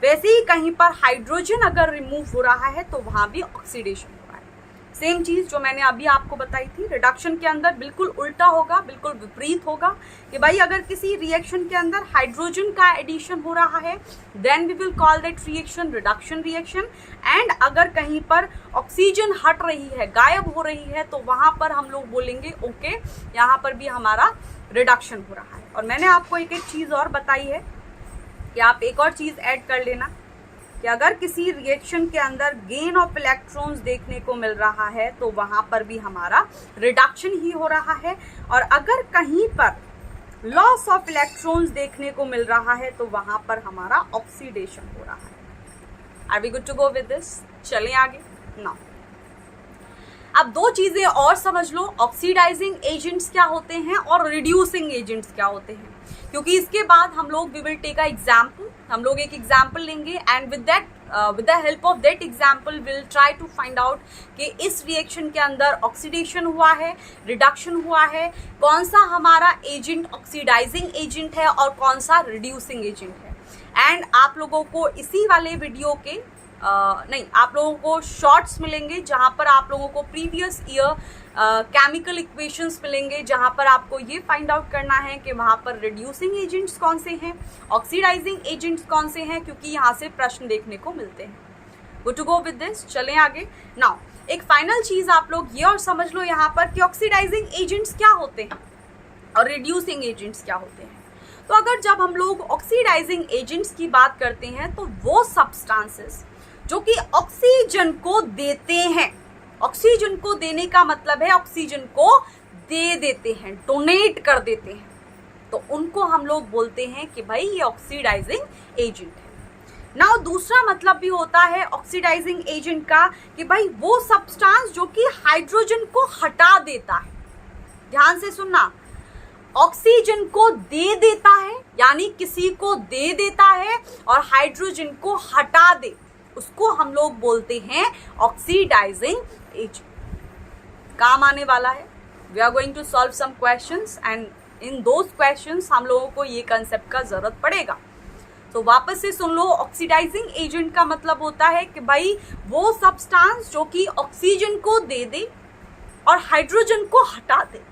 वैसे ही कहीं पर हाइड्रोजन अगर रिमूव हो रहा है तो वहां भी ऑक्सीडेशन हो रहा है। सेम चीज जो मैंने अभी आपको बताई थी, रिडक्शन के अंदर बिल्कुल उल्टा होगा, बिल्कुल विपरीत होगा कि भाई अगर किसी रिएक्शन के अंदर हाइड्रोजन का एडिशन हो रहा है, then we will call that reaction reduction reaction. And अगर कहीं पर ऑक्सीजन हट रही है, गायब हो रही है, तो वहां पर हम लोग बोलेंगे ओके, यहाँ पर भी हमारा रिडक्शन हो रहा है। और मैंने आपको एक एक चीज और बताई है कि आप एक और चीज ऐड कर लेना कि अगर किसी रिएक्शन के अंदर गेन ऑफ इलेक्ट्रॉन्स देखने को मिल रहा है, तो वहां पर भी हमारा रिडक्शन ही हो रहा है। और अगर कहीं पर लॉस ऑफ इलेक्ट्रॉन्स देखने को मिल रहा है, तो वहां पर हमारा ऑक्सीडेशन हो रहा है। Are we good to go with this? चलें आगे नाउ। अब दो चीजें और समझ लो, ऑक्सीडाइजिंग एजेंट्स क्या होते हैं और रिड्यूसिंग एजेंट्स क्या होते हैं, क्योंकि इसके बाद हम लोग we will take a example. हम लोग एक एग्जाम्पल लेंगे and with the help of that example will try to find out कि इस रिएक्शन के अंदर ऑक्सीडेशन हुआ है, रिडक्शन हुआ है, कौन सा हमारा एजेंट ऑक्सीडाइजिंग एजेंट है और कौन सा रिड्यूसिंग एजेंट है। एंड आप लोगों को इसी वाले वीडियो के आप लोगों को शॉर्ट्स मिलेंगे जहां पर आप लोगों को प्रीवियस ईयर केमिकल इक्वेशंस मिलेंगे, जहां पर आपको ये फाइंड आउट करना है कि वहां पर रिड्यूसिंग एजेंट्स कौन से हैं, ऑक्सीडाइजिंग एजेंट्स कौन से हैं, क्योंकि यहाँ से प्रश्न देखने को मिलते हैं। Good to go with this? चलें आगे नाउ। एक फाइनल चीज आप लोग ये और समझ लो यहाँ पर कि ऑक्सीडाइजिंग एजेंट्स क्या होते हैं और रिड्यूसिंग एजेंट्स क्या होते हैं। तो अगर जब हम लोग ऑक्सीडाइजिंग एजेंट्स की बात करते हैं, तो वो सब्सटेंसेस जो कि ऑक्सीजन को देते हैं, ऑक्सीजन को देने का मतलब है ऑक्सीजन को दे देते हैं, डोनेट कर देते हैं, तो उनको हम लोग बोलते हैं कि भाई ये ऑक्सीडाइजिंग एजेंट है। नाउ दूसरा मतलब भी होता है ऑक्सीडाइजिंग एजेंट का कि भाई वो सब्सटेंस जो कि हाइड्रोजन को हटा देता है। ध्यान से सुनना, ऑक्सीजन को दे देता है, यानी किसी को दे देता है और हाइड्रोजन को हटा दे, उसको हम लोग बोलते हैं ऑक्सीडाइजिंग एजेंट। काम आने वाला है। We are going to solve some questions and in those questions हम लोगों को ये कंसेप्ट का जरूरत पड़ेगा। तो वापस से सुन लो, ऑक्सीडाइजिंग एजेंट का मतलब होता है कि भाई वो सब्सटेंस जो कि ऑक्सीजन को दे दे और हाइड्रोजन को हटा दे,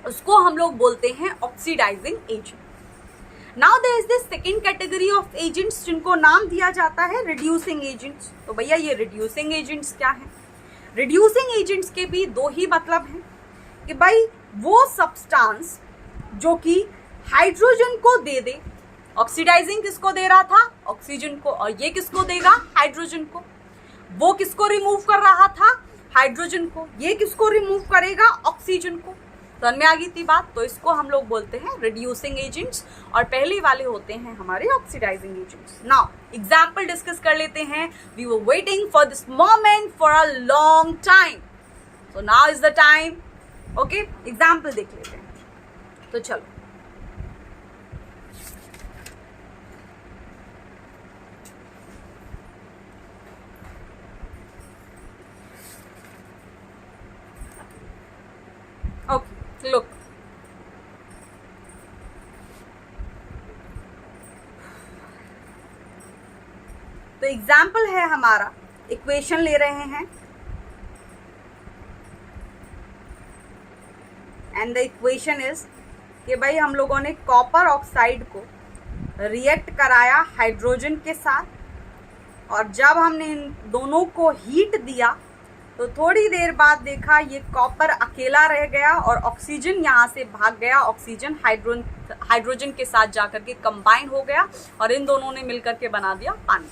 उसको हम लोग बोलते हैं oxidising agent. Now there is this second category of agents जिनको नाम दिया जाता है रिड्यूसिंग एजेंट्स। तो भैया ये रिड्यूसिंग एजेंट्स क्या हैं? रिड्यूसिंग एजेंट्स के भी दो ही मतलब हैं कि भाई वो सब्सटेंस जो कि हाइड्रोजन को दे दे, ऑक्सीडाइजिंग किसको दे रहा था? ऑक्सीजन को, और ये किसको देगा? हाइड्रोजन को। वो किसको रिमूव कर रहा था? हाइड्रोजन को। ये किसको रिमूव करेगा? ऑक्सीजन को। समझ में आ गई थी बात? तो इसको हम लोग बोलते हैं रिड्यूसिंग एजेंट्स और पहले वाले होते हैं हमारे oxidising agents. Now example discuss कर लेते हैं। We were waiting for this moment for a long time, so now is the time. Okay, example देख लेते हैं। तो चलो, ओके लुक, तो एग्जाम्पल है हमारा, इक्वेशन ले रहे हैं एंड द इक्वेशन इज कि भाई हम लोगों ने कॉपर ऑक्साइड को रिएक्ट कराया हाइड्रोजन के साथ, और जब हमने इन दोनों को हीट दिया तो थोड़ी देर बाद देखा ये कॉपर अकेला रह गया और ऑक्सीजन यहाँ से भाग गया। ऑक्सीजन हाइड्रोजन के साथ जाकर के कंबाइन हो गया और इन दोनों ने मिलकर के बना दिया पानी।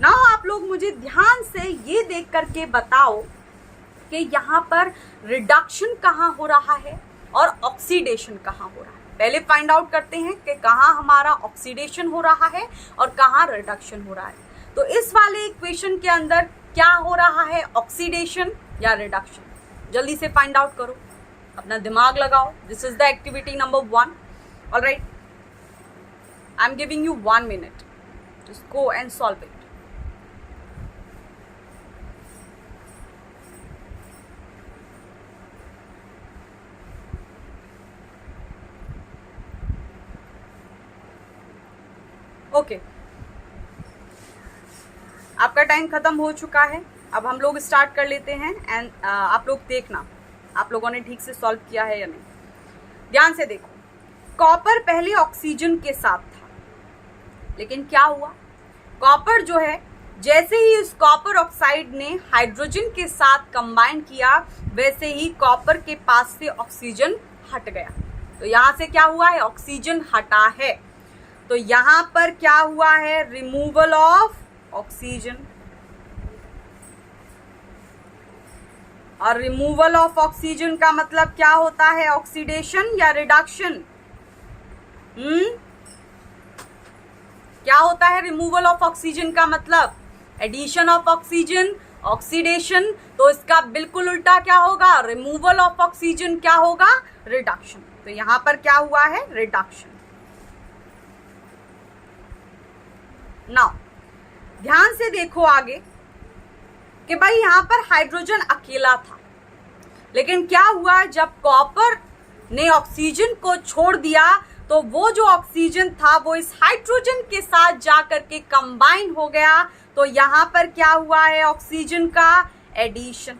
नाउ आप लोग मुझे ध्यान से ये देख करके बताओ कि यहाँ पर रिडक्शन कहाँ हो रहा है और ऑक्सीडेशन कहाँ हो रहा है। पहले फाइंड आउट करते हैं कि कहाँ हमारा ऑक्सीडेशन हो रहा है और कहाँ रिडक्शन हो रहा है। तो इस वाले इक्वेशन के अंदर क्या हो रहा है, ऑक्सीडेशन या रिडक्शन? जल्दी से फाइंड आउट करो, अपना दिमाग लगाओ। This is the activity number 1। Alright, I am giving you 1 minute, just go and solve it. Okay, आपका टाइम खत्म हो चुका है। अब हम लोग स्टार्ट कर लेते हैं एंड आप लोग देखना आप लोगों ने ठीक से सॉल्व किया है या नहीं। ध्यान से देखो, कॉपर पहले ऑक्सीजन के साथ था, लेकिन क्या हुआ, कॉपर जो है जैसे ही इस कॉपर ऑक्साइड ने हाइड्रोजन के साथ कंबाइन किया, वैसे ही कॉपर के पास से ऑक्सीजन हट गया। तो यहां से क्या हुआ है, ऑक्सीजन हटा है। तो यहां पर क्या हुआ है, रिमूवल ऑफ ऑक्सीजन। और रिमूवल ऑफ ऑक्सीजन का मतलब क्या होता है, ऑक्सीडेशन या रिडक्शन? क्या होता है रिमूवल ऑफ ऑक्सीजन का मतलब? Addition of oxygen, oxidation. तो इसका बिल्कुल उल्टा क्या होगा, रिमूवल ऑफ ऑक्सीजन क्या होगा, रिडक्शन। तो यहां पर क्या हुआ है, रिडक्शन। नाउ ध्यान से देखो आगे कि भाई यहां पर हाइड्रोजन अकेला था, लेकिन क्या हुआ, जब कॉपर ने ऑक्सीजन को छोड़ दिया तो वो जो ऑक्सीजन था वो इस हाइड्रोजन के साथ जाकर के कंबाइन हो गया। तो यहां पर क्या हुआ है, ऑक्सीजन का एडिशन।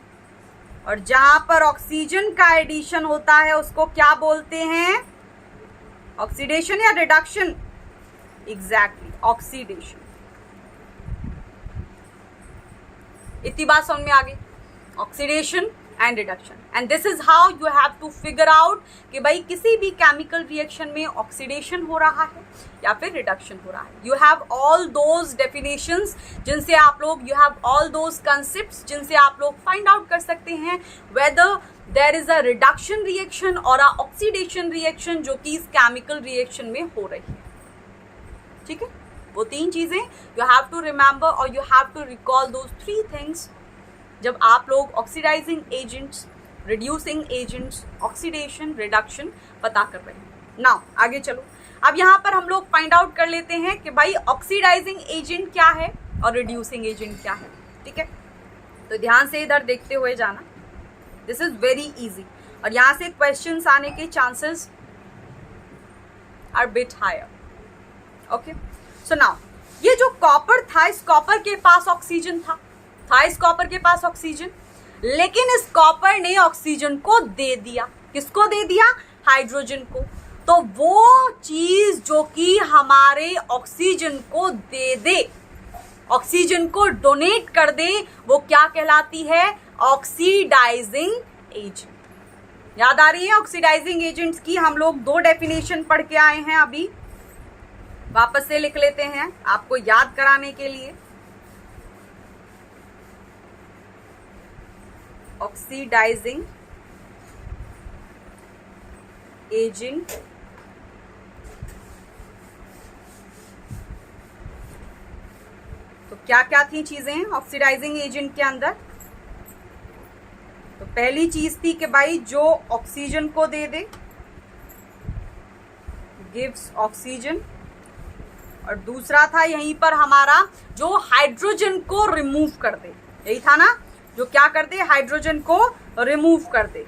और जहां पर ऑक्सीजन का एडिशन होता है उसको क्या बोलते हैं, ऑक्सीडेशन या रिडक्शन? Exactly, oxidation. इतनी बात समझ में आ गई, oxidation and reduction. And this is how you have to figure out कि भाई किसी भी केमिकल रिएक्शन में ऑक्सीडेशन हो रहा है या फिर रिडक्शन हो रहा है। You have all those definitions जिनसे आप लोग, you have all those concepts जिनसे आप लोग फाइंड आउट कर सकते हैं whether there is a reduction reaction और अ ऑक्सीडेशन रिएक्शन जो कि इस केमिकल रिएक्शन में हो रही है। ठीक है, वो 3 चीजें यू हैव टू रिमेंबर और you have to recall those 3 things जब आप लोग oxidising agents reducing agents, oxidation, reduction पता कर रहे हैं। नाउ आगे चलो, अब यहाँ पर हम लोग फाइंड आउट कर लेते हैं कि भाई ऑक्सीडाइजिंग एजेंट क्या है और रिड्यूसिंग एजेंट क्या है। ठीक है, तो ध्यान से इधर देखते हुए जाना, दिस इज वेरी इजी और यहाँ से क्वेश्चंस आने के chances are bit higher. Okay, so now ये जो कॉपर था, इस कॉपर के पास ऑक्सीजन था इस कॉपर के पास ऑक्सीजन, लेकिन इस कॉपर ने ऑक्सीजन को दे दिया। किसको दे दिया? हाइड्रोजन को। तो वो चीज जो कि हमारे ऑक्सीजन को दे दे, ऑक्सीजन को डोनेट कर दे, वो क्या कहलाती है? Oxidising agent. याद आ रही है ऑक्सीडाइजिंग एजेंट्स की? हम लोग 2 डेफिनेशन पढ़ के आए हैं, अभी वापस से लिख लेते हैं आपको याद कराने के लिए। ऑक्सीडाइजिंग एजेंट तो क्या क्या थी चीजें ऑक्सीडाइजिंग एजेंट के अंदर? तो पहली चीज थी कि भाई जो ऑक्सीजन को दे दे, गिव्स ऑक्सीजन, और दूसरा था यहीं पर हमारा जो हाइड्रोजन को रिमूव कर दे। यही था ना, जो क्या कर दे? हाइड्रोजन को रिमूव कर दे,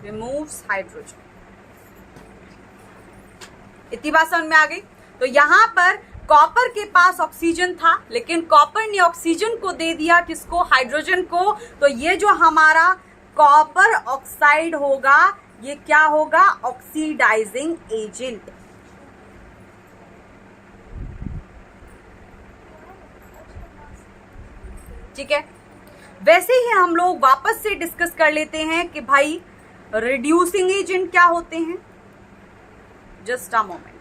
रिमूव्स हाइड्रोजन। इतनी बात समझ में आ गई? तो यहां पर कॉपर के पास ऑक्सीजन था, लेकिन कॉपर ने ऑक्सीजन को दे दिया, किसको? हाइड्रोजन को। तो ये जो हमारा कॉपर ऑक्साइड होगा, ये क्या होगा? Oxidising agent. ठीक है, वैसे ही हम लोग वापस से डिस्कस कर लेते हैं कि भाई रिड्यूसिंग एजेंट क्या होते हैं। Just a moment.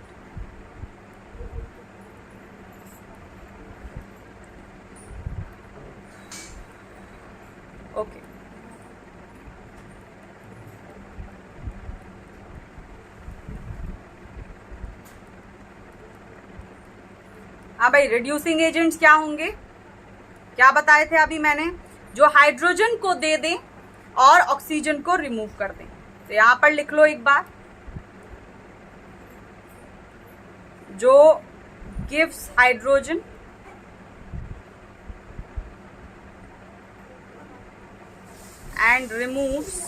ओके, हाँ भाई, रिड्यूसिंग एजेंट्स क्या होंगे? क्या बताए थे अभी मैंने? जो हाइड्रोजन को दे दें और ऑक्सीजन को रिमूव कर दें। तो यहां पर लिख लो एक बार, जो gives hydrogen and removes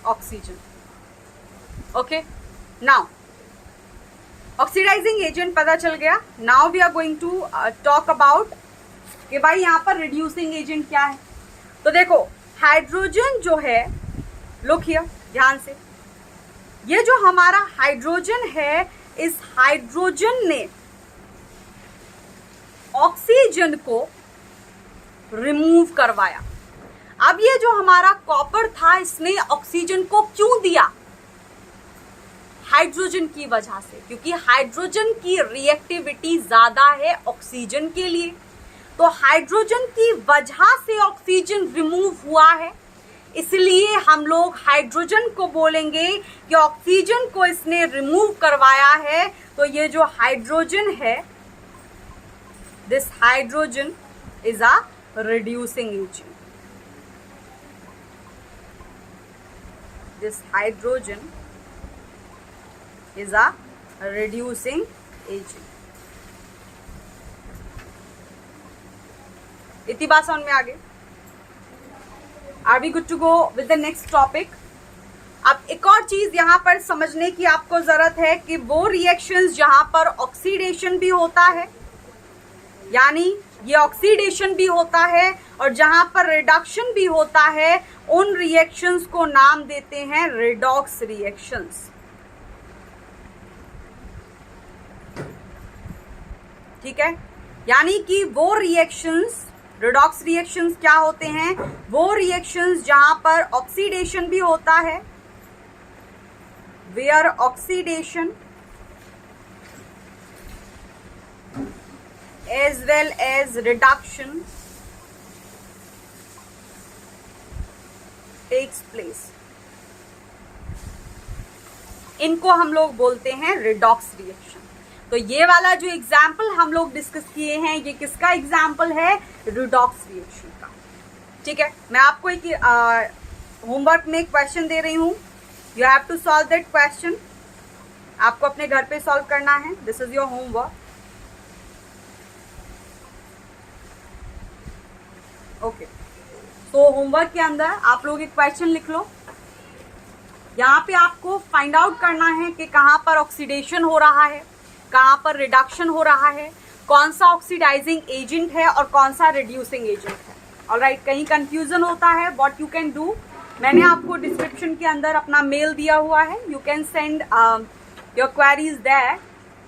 oxygen. Okay, now oxidising agent पता चल गया। Now we are going to talk about कि भाई यहाँ पर रिड्यूसिंग एजेंट क्या है। तो देखो, हाइड्रोजन जो है, लुक हियर ध्यान से, ये जो हमारा हाइड्रोजन है, इस हाइड्रोजन ने ऑक्सीजन को रिमूव करवाया। अब ये जो हमारा कॉपर था, इसने ऑक्सीजन को क्यों दिया? हाइड्रोजन की वजह से, क्योंकि हाइड्रोजन की रिएक्टिविटी ज्यादा है ऑक्सीजन के लिए। तो हाइड्रोजन की वजह से ऑक्सीजन रिमूव हुआ है, इसलिए हम लोग हाइड्रोजन को बोलेंगे कि ऑक्सीजन को इसने रिमूव करवाया है। तो ये जो हाइड्रोजन है, this hydrogen is a reducing agent. This hydrogen is a reducing agent। इतनी बात समझ में आ गई? Are we good to go with the next topic? अब एक और चीज यहाँ पर समझने की आपको जरूरत है कि वो रिएक्शंस जहां पर ऑक्सीडेशन भी होता है, यानी ये ऑक्सीडेशन भी होता है, और जहां पर रिडक्शन भी होता है, उन रिएक्शंस को नाम देते हैं रिडॉक्स रिएक्शंस। ठीक है, यानी कि वो रिएक्शंस, रिडॉक्स रिएक्शंस क्या होते हैं? वो रिएक्शंस जहां पर ऑक्सीडेशन भी होता है, where oxidation as well as reduction takes place, इनको हम लोग बोलते हैं रिडॉक्स रिएक्शन। तो ये वाला जो एग्जाम्पल हम लोग डिस्कस किए हैं, ये किसका एग्जाम्पल है? रिडॉक्स रिएक्शन का। ठीक है, मैं आपको एक होमवर्क में क्वेश्चन दे रही हूँ, you have to solve that question. आपको अपने घर पे सॉल्व करना है, this is your homework. Okay, तो होमवर्क के अंदर आप लोग एक क्वेश्चन लिख लो। यहाँ पे आपको फाइंड आउट करना है कि कहाँ पर ऑक्सीडेशन हो रहा है, कहाँ पर रिडक्शन हो रहा है, कौन सा ऑक्सीडाइजिंग एजेंट है और कौन सा रिड्यूसिंग एजेंट है। ऑलराइट, कहीं कंफ्यूजन होता है, व्हाट यू कैन डू, मैंने आपको डिस्क्रिप्शन के अंदर अपना मेल दिया हुआ है, you can send your queries there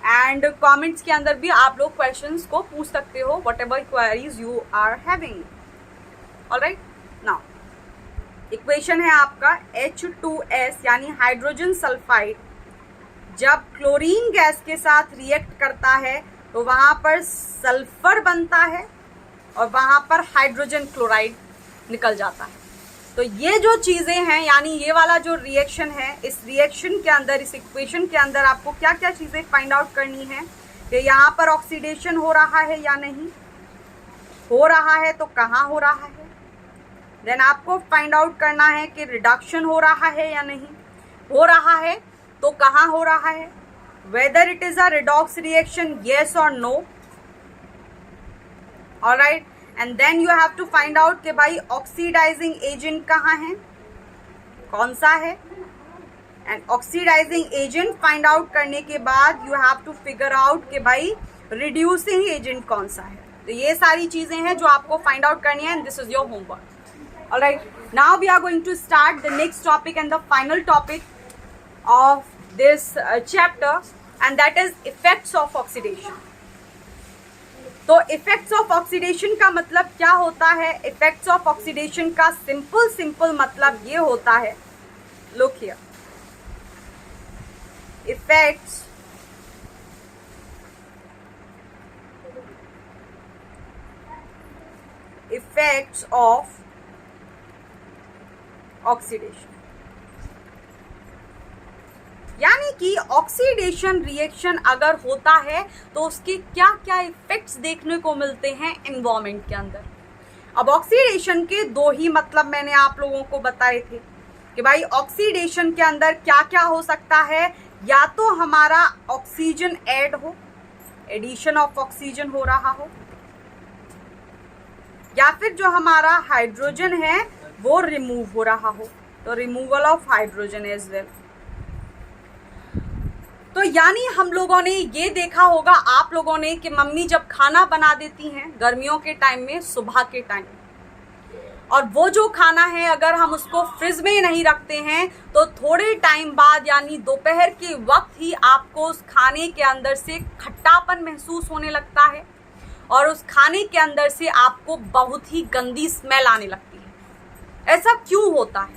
and comments के अंदर भी आप लोग क्वेश्चंस को पूछ सकते हो, whatever queries you are having. Alright, now equation है आपका H2S यानी हाइड्रोजन सल्फाइड जब क्लोरीन गैस के साथ रिएक्ट करता है तो वहाँ पर सल्फर बनता है और वहाँ पर हाइड्रोजन क्लोराइड निकल जाता है। तो ये जो चीज़ें हैं, यानी ये वाला जो रिएक्शन है, इस रिएक्शन के अंदर, इस इक्वेशन के अंदर आपको क्या क्या चीज़ें फाइंड आउट करनी है कि यहाँ पर ऑक्सीडेशन हो रहा है या नहीं हो रहा है, तो कहाँ हो रहा है। देन आपको फाइंड आउट करना है कि रिडक्शन हो रहा है या नहीं हो रहा है, तो कहाँ हो रहा है, whether it is a redox reaction, yes और no. Alright, and then you have to find out कि भाई ऑक्सीडाइजिंग एजेंट कहाँ है, कौन सा है, and oxidising agent find out करने के बाद you have to figure out कि भाई रिड्यूसिंग एजेंट कौन सा है। तो ये सारी चीजें हैं जो आपको फाइंड आउट करनी है, and this is your homework. Alright, now we are going to start the next topic and the final topic of this chapter, and that is effects of oxidation. तो effects of oxidation का मतलब क्या होता है? Effects of oxidation का simple मतलब ये होता है, look here, effects of oxidation, यानी कि ऑक्सीडेशन रिएक्शन अगर होता है तो उसके क्या क्या इफेक्ट्स देखने को मिलते हैं एनवायरनमेंट के अंदर। अब ऑक्सीडेशन के दो ही मतलब मैंने आप लोगों को बताए थे कि भाई ऑक्सीडेशन के अंदर क्या क्या हो सकता है, या तो हमारा ऑक्सीजन ऐड हो, एडिशन ऑफ ऑक्सीजन हो रहा हो, या फिर जो हमारा हाइड्रोजन है वो रिमूव हो रहा हो, तो removal of hydrogen as well. तो यानी हम लोगों ने ये देखा होगा, आप लोगों ने, कि मम्मी जब खाना बना देती हैं गर्मियों के टाइम में, सुबह के टाइम, और वो जो खाना है अगर हम उसको फ्रिज में नहीं रखते हैं तो थोड़े टाइम बाद यानी दोपहर के वक्त ही आपको उस खाने के अंदर से खट्टापन महसूस होने लगता है और उस खाने के अंदर से आपको बहुत ही गंदी स्मेल आने लगती है। ऐसा क्यों होता है?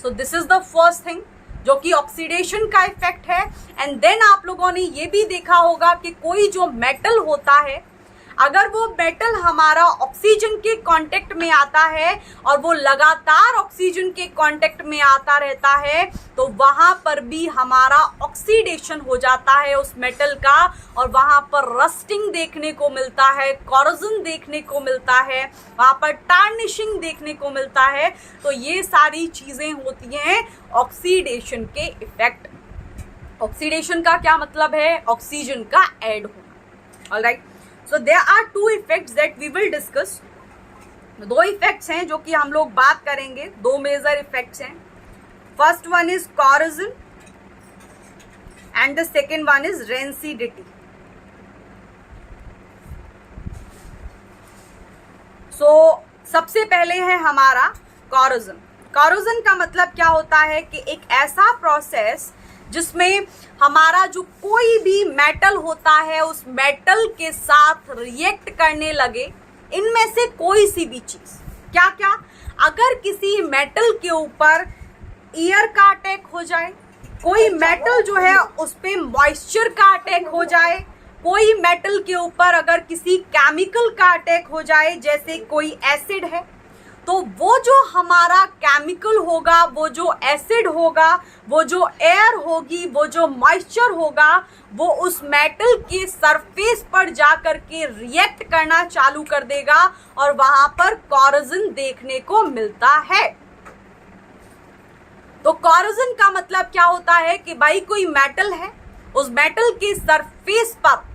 सो this is the first thing जो कि ऑक्सीडेशन का इफेक्ट है। एंड देन आप लोगों ने ये भी देखा होगा कि कोई जो मेटल होता है, अगर वो मेटल हमारा ऑक्सीजन के कांटेक्ट में आता है और वो लगातार ऑक्सीजन के कांटेक्ट में आता रहता है तो वहाँ पर भी हमारा ऑक्सीडेशन हो जाता है उस मेटल का, और वहाँ पर रस्टिंग देखने को मिलता है, कॉरोजन देखने को मिलता है, वहाँ पर टार्निशिंग देखने को मिलता है। तो ये सारी चीज़ें होती हैं ऑक्सीडेशन के इफेक्ट। ऑक्सीडेशन का क्या मतलब है? ऑक्सीजन का ऐड होना। Alright, so there are two effects that we will discuss. दो इफेक्ट्स हैं जो कि हम लोग बात करेंगे, दो मेजर इफेक्ट्स हैं। First one is corrosion and the second one is rancidity. So सबसे पहले है हमारा corrosion. corrosion का मतलब क्या होता है कि एक ऐसा प्रोसेस जिसमें हमारा जो कोई भी मेटल होता है उस मेटल के साथ रिएक्ट करने लगे, इनमें से कोई सी भी चीज, क्या क्या, अगर किसी मेटल के ऊपर एयर का अटैक हो जाए, कोई मेटल जो है उस पे मॉइस्चर का अटैक हो जाए, कोई मेटल के ऊपर अगर किसी केमिकल का अटैक हो जाए जैसे कोई एसिड है, तो वो जो हमारा केमिकल होगा, वो जो एसिड होगा, वो जो एयर होगी, वो जो मॉइस्चर होगा, वो उस मेटल के सरफेस पर जाकर के रिएक्ट करना चालू कर देगा और वहां पर कॉरोजन देखने को मिलता है। तो कॉरोजन का मतलब क्या होता है कि भाई कोई मेटल है, उस मेटल के सरफेस पर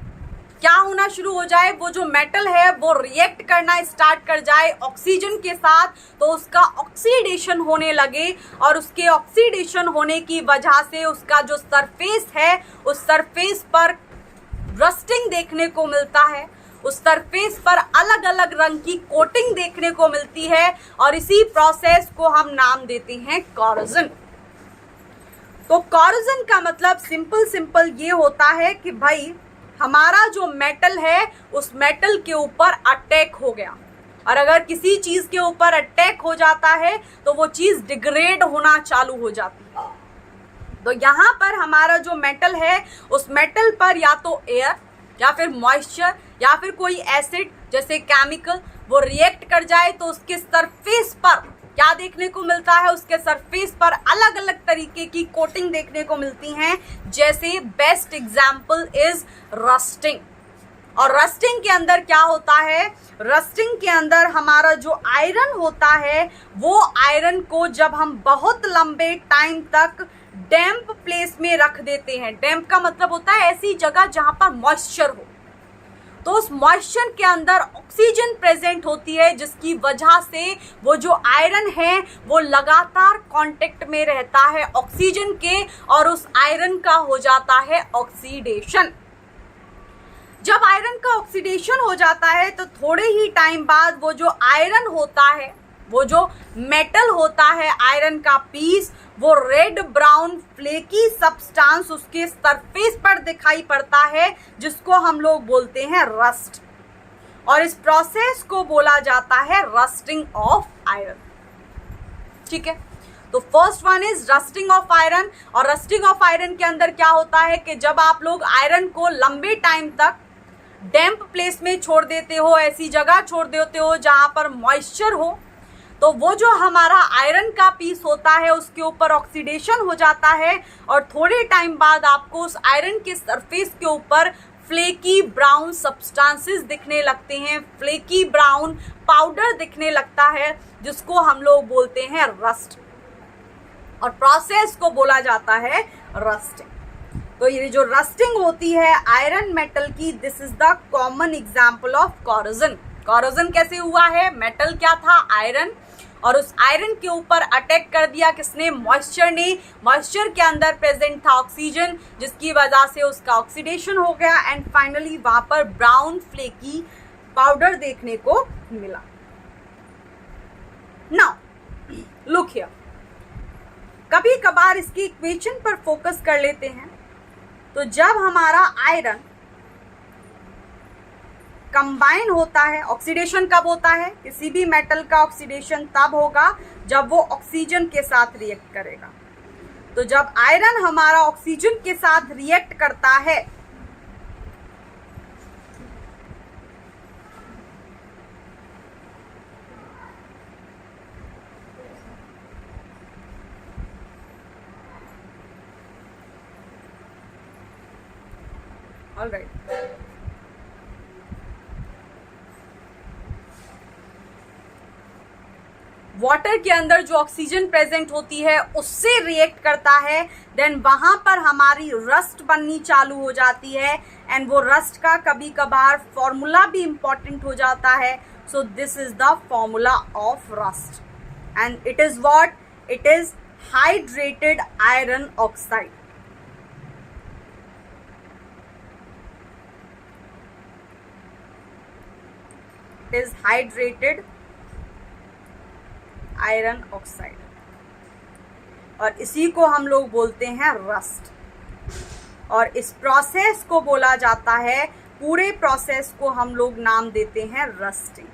क्या होना शुरू हो जाए, वो जो मेटल है वो रिएक्ट करना स्टार्ट कर जाए ऑक्सीजन के साथ, तो उसका ऑक्सीडेशन होने लगे और उसके ऑक्सीडेशन होने की वजह से उसका जो सरफेस है उस सरफेस पर रस्टिंग देखने को मिलता है, उस सरफेस पर अलग अलग रंग की कोटिंग देखने को मिलती है और इसी प्रोसेस को हम नाम देते हैं कॉरोजन। तो कॉरोजन का मतलब सिंपल ये होता है कि भाई हमारा जो मेटल है उस मेटल के ऊपर अटैक हो गया, और अगर किसी चीज के ऊपर अटैक हो जाता है तो वो चीज डिग्रेड होना चालू हो जाती है। तो यहाँ पर हमारा जो मेटल है उस मेटल पर या तो एयर या फिर मॉइस्चर या फिर कोई एसिड जैसे केमिकल वो रिएक्ट कर जाए तो उसके सरफेस पर क्या देखने को मिलता है, उसके सरफेस पर अलग अलग तरीके की कोटिंग देखने को मिलती हैं। जैसे बेस्ट एग्जांपल इज रस्टिंग। और रस्टिंग के अंदर क्या होता है, रस्टिंग के अंदर हमारा जो आयरन होता है वो आयरन को जब हम बहुत लंबे टाइम तक डैम्प प्लेस में रख देते हैं, डैम्प का मतलब होता है ऐसी जगह जहां पर मॉइस्चर हो, तो उस मॉइस्चर के अंदर ऑक्सीजन प्रेजेंट होती है जिसकी वजह से वो जो आयरन है वो लगातार कांटेक्ट में रहता है ऑक्सीजन के और उस आयरन का हो जाता है ऑक्सीडेशन। जब आयरन का ऑक्सीडेशन हो जाता है तो थोड़े ही टाइम बाद वो जो आयरन होता है, वो जो मेटल होता है आयरन का पीस, वो रेड ब्राउन फ्लेकी सब्सटेंस उसके सरफेस पर दिखाई पड़ता है जिसको हम लोग बोलते हैं रस्ट, और इस प्रोसेस को बोला जाता है रस्टिंग ऑफ आयरन। ठीक है, तो first one is rusting of iron. और रस्टिंग ऑफ आयरन के अंदर क्या होता है कि जब आप लोग आयरन को लंबे टाइम तक डैम्प प्लेस में छोड़ देते हो, ऐसी जगह छोड़ देते हो जहां पर मॉइस्चर हो, तो वो जो हमारा आयरन का पीस होता है उसके ऊपर ऑक्सीडेशन हो जाता है और थोड़े टाइम बाद आपको उस आयरन के सरफेस के ऊपर फ्लेकी ब्राउन सब्सटेंसेस दिखने लगते हैं, फ्लेकी ब्राउन पाउडर दिखने लगता है जिसको हम लोग बोलते हैं रस्ट, और प्रोसेस को बोला जाता है रस्टिंग। तो ये जो रस्टिंग होती है आयरन मेटल की, this is the common example of corrosion. Corrosion कैसे हुआ है, मेटल क्या था, आयरन, और उस आयरन के ऊपर अटैक कर दिया किसने, मॉइस्चर ने। मॉइस्चर के अंदर प्रेजेंट था ऑक्सीजन जिसकी वजह से उसका ऑक्सीडेशन हो गया एंड फाइनली वहां पर ब्राउन फ्लेकी पाउडर देखने को मिला। नाउ लुक हियर, कभी कभार इसकी इक्वेशन पर फोकस कर लेते हैं। तो जब हमारा आयरन कंबाइन होता है, ऑक्सीडेशन कब होता है, किसी भी मेटल का ऑक्सीडेशन तब होगा जब वो ऑक्सीजन के साथ रिएक्ट करेगा। तो जब आयरन हमारा ऑक्सीजन के साथ रिएक्ट करता है ऑलराइट, वाटर के अंदर जो ऑक्सीजन प्रेजेंट होती है उससे रिएक्ट करता है, देन वहां पर हमारी रस्ट बननी चालू हो जाती है एंड वो रस्ट का कभी कभार फॉर्मूला भी इंपॉर्टेंट हो जाता है। सो this is the formula of rust and it is what, it is hydrated iron oxide. It is hydrated iron oxide, और इसी को हम लोग बोलते हैं रस्ट, और इस प्रोसेस को बोला जाता है, पूरे प्रोसेस को हम लोग नाम देते हैं rusting.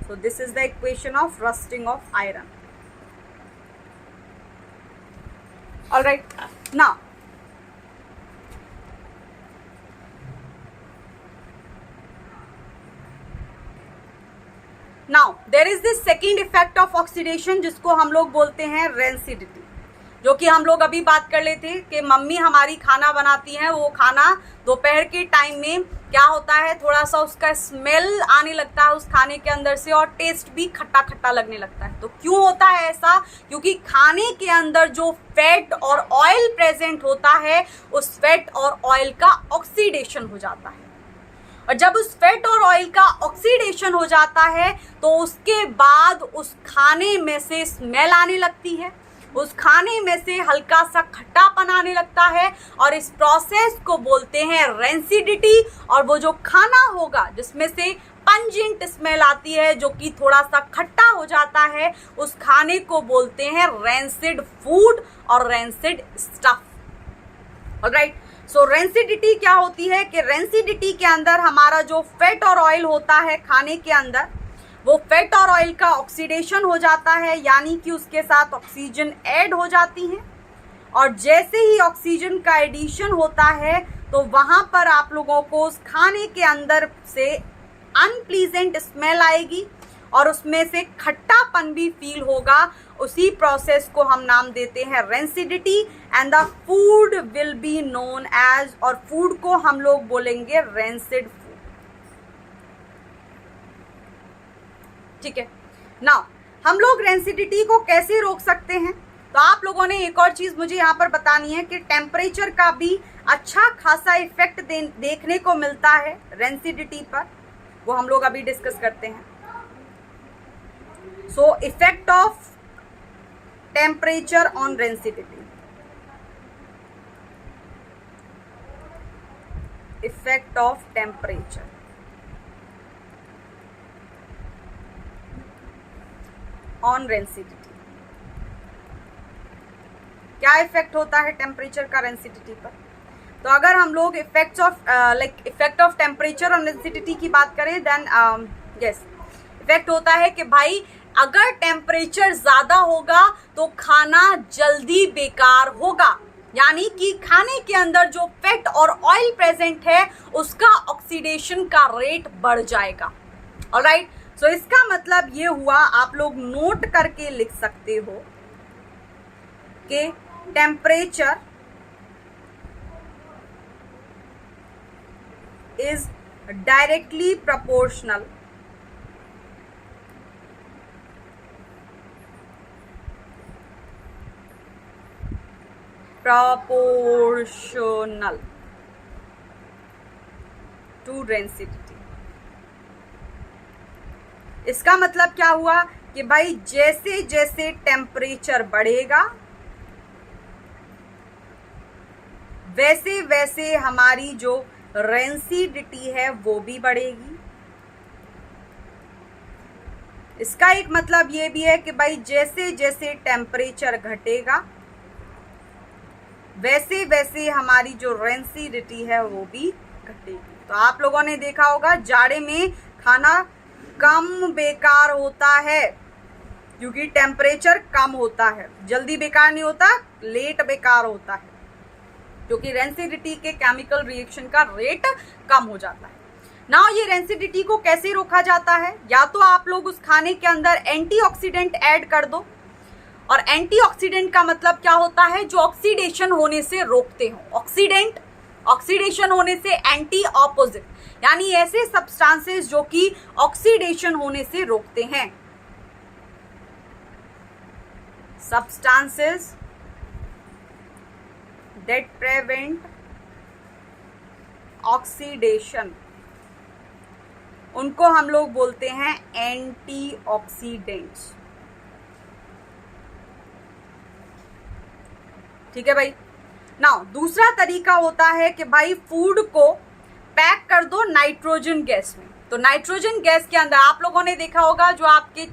So this is the equation of rusting of iron. Alright, now now there is this second effect of oxidation जिसको हम लोग बोलते हैं रेंसिडिटी, जो कि हम लोग अभी बात कर लेते कि मम्मी हमारी खाना बनाती हैं, वो खाना दोपहर के टाइम में क्या होता है, थोड़ा सा उसका स्मेल आने लगता है उस खाने के अंदर से और टेस्ट भी खट्टा खट्टा लगने लगता है। तो क्यों होता है ऐसा? क्योंकि खाने के अंदर जो फैट और ऑयल प्रेजेंट होता है उस फैट और ऑयल का ऑक्सीडेशन हो जाता है, और जब उस फैट और ऑयल का ऑक्सीडेशन हो जाता है तो उसके बाद उस खाने में से स्मेल आने लगती है, उस खाने में से हल्का सा खट्टापन आने लगता है, और इस प्रोसेस को बोलते हैं रेंसिडिटी। और वो जो खाना होगा जिसमें से पंजेंट स्मेल आती है, जो कि थोड़ा सा खट्टा हो जाता है, उस खाने को बोलते हैं रेंसिड फूड और रेंसिड स्टफ। ऑलराइट, सो रेंसिडिटी क्या होती है कि रेंसिडिटी के अंदर हमारा जो फैट और ऑयल होता है खाने के अंदर, वो फैट और ऑयल का ऑक्सीडेशन हो जाता है, यानी कि उसके साथ ऑक्सीजन ऐड हो जाती है, और जैसे ही ऑक्सीजन का एडिशन होता है तो वहाँ पर आप लोगों को उस खाने के अंदर से अनप्लीजेंट स्मेल आएगी और उसमें से खट्टापन भी फील होगा। उसी प्रोसेस को हम नाम देते हैं rancidity, and the food will be known as, और फूड को हम लोग बोलेंगे रेंसिड फूड। ठीक है, नाउ हम लोग रेंसिडिटी को कैसे रोक सकते हैं? तो आप लोगों ने एक और चीज मुझे यहाँ पर बतानी है कि टेम्परेचर का भी अच्छा खासा इफेक्ट देखने को मिलता है रेंसिडिटी पर, वो हम लोग अभी डिस्कस करते हैं। So effect of temperature on rancidity, effect of temperature on rancidity. क्या इफेक्ट होता है टेम्परेचर का रेंसिडिटी पर? तो अगर हम लोग effect of temperature on rancidity की बात करें, देन यस, इफेक्ट होता है कि भाई अगर टेम्परेचर ज्यादा होगा तो खाना जल्दी बेकार होगा, यानी कि खाने के अंदर जो फैट और ऑयल प्रेजेंट है उसका ऑक्सीडेशन का रेट बढ़ जाएगा। ऑलराइट, सो इसका मतलब ये हुआ, आप लोग नोट करके लिख सकते हो कि temperature is directly proportional to rancidity. इसका मतलब क्या हुआ कि भाई जैसे जैसे टेम्परेचर बढ़ेगा वैसे वैसे हमारी जो रेंसिडिटी है वो भी बढ़ेगी। इसका एक मतलब ये भी है कि भाई जैसे जैसे टेम्परेचर घटेगा वैसे वैसे हमारी जो रेंसिडिटी है वो भी घटेगी। तो आप लोगों ने देखा होगा जाड़े में खाना कम बेकार होता है क्योंकि टेम्परेचर कम होता है, जल्दी बेकार नहीं होता, लेट बेकार होता है, क्योंकि रेंसिडिटी के केमिकल रिएक्शन का रेट कम हो जाता है। ना ये रेंसिडिटी को कैसे रोका जाता है? या तो आप लोग उस खाने के अंदर एंटीऑक्सीडेंट ऐड कर दो, और एंटीऑक्सीडेंट का मतलब क्या होता है? जो ऑक्सीडेशन होने से रोकते हो। ऑक्सीडेंट, ऑक्सीडेशन होने से एंटी ऑपोजिट, यानी ऐसे सब्सटेंसेस जो कि ऑक्सीडेशन होने से रोकते हैं। सब्सटेंसेस that prevent ऑक्सीडेशन, उनको हम लोग बोलते हैं एंटीऑक्सीडेंट्स। ठीक है भाई। नाउ दूसरा तरीका होता है कि भाई फूड को पैक कर दो नाइट्रोजन गैस में। तो नाइट्रोजन गैस के अंदर आप लोगों ने देखा होगा जो आपके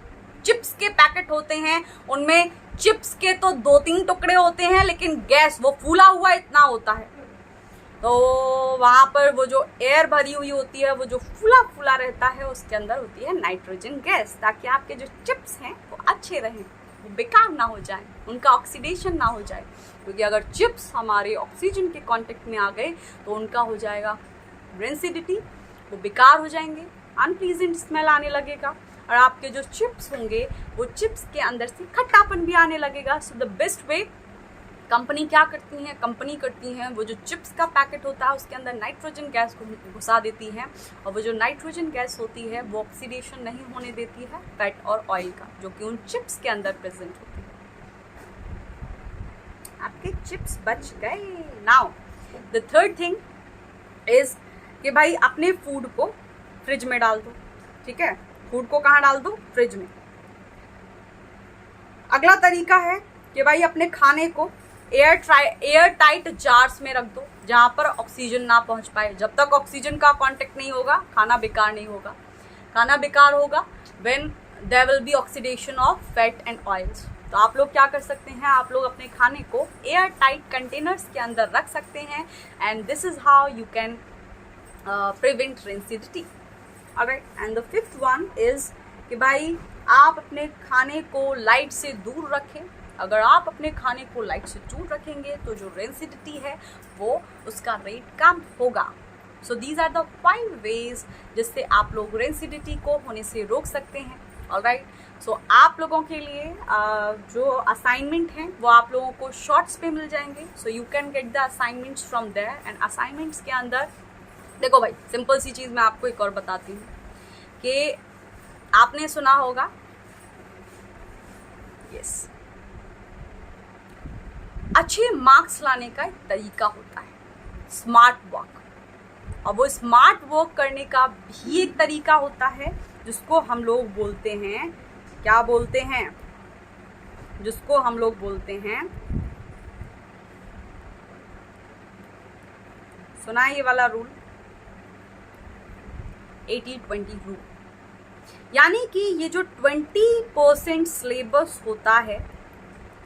चिप्स के पैकेट होते हैं उनमें चिप्स के तो 2-3 टुकड़े होते हैं, लेकिन गैस वो फूला हुआ इतना होता है। तो वहाँ पर वो जो एयर भरी हुई होती है, वो जो फूला फूला रहता है, उसके अंदर होती है नाइट्रोजन गैस, ताकि आपके जो चिप्स हैं वो अच्छे रहें, वो बेकार ना हो जाए, उनका ऑक्सीडेशन ना हो जाए। क्योंकि अगर चिप्स हमारे ऑक्सीजन के कांटेक्ट में आ गए तो उनका हो जाएगा रेंसिडिटी, वो बेकार हो जाएंगे, अनप्लीजेंट स्मेल आने लगेगा, और आपके जो चिप्स होंगे वो चिप्स के अंदर से खट्टापन भी आने लगेगा। So the best way company क्या करती हैं, कंपनी करती हैं वो जो चिप्स का पैकेट होता है उसके अंदर नाइट्रोजन गैस को घुसा देती है, और वो जो नाइट्रोजन गैस होती है वो ऑक्सीडेशन नहीं होने देती है फैट और ऑयल का, जो कि उन चिप्स के अंदर प्रेजेंट होती है। आपके चिप्स बच गए। Now the third thing is कि भाई अपने फूड को फ्रिज में डाल दो। ठीक है, फूड को कहाँ डाल दो? फ्रिज में। अगला तरीका है कि भाई अपने खाने को एयर टाइट जार्स में रख दो, जहाँ पर ऑक्सीजन ना पहुँच पाए। जब तक ऑक्सीजन का कांटेक्ट नहीं होगा खाना बेकार नहीं होगा। खाना बेकार होगा when there will be oxidation of fat and oils. तो आप लोग क्या कर सकते हैं, आप लोग अपने खाने को एयर टाइट कंटेनर्स के अंदर रख सकते हैं, and this is how you can prevent rancidity. Alright, and the fifth one is कि भाई आप अपने खाने को लाइट से दूर रखें। अगर आप अपने खाने को लाइट से दूर रखेंगे तो जो रेंसिडिटी है वो उसका रेट कम होगा। So these are the 5 ways जिससे आप लोग रेंसिडिटी को होने से रोक सकते हैं। ऑलराइट, सो आप लोगों के लिए जो असाइनमेंट हैं वो आप लोगों को शॉर्ट्स पे मिल जाएंगे। So you can get the assignments from there, and assignments के अंदर देखो भाई सिंपल सी चीज़ मैं आपको एक और बताती हूँ कि आपने सुना होगा यस अच्छे मार्क्स लाने का एक तरीका होता है स्मार्ट वर्क, और वो स्मार्ट वर्क करने का भी एक तरीका होता है जिसको हम लोग बोलते हैं, क्या बोलते हैं, जिसको हम लोग बोलते हैं, सुना है ये वाला रूल 80-20 रूल। यानी कि ये जो 20% सिलेबस होता है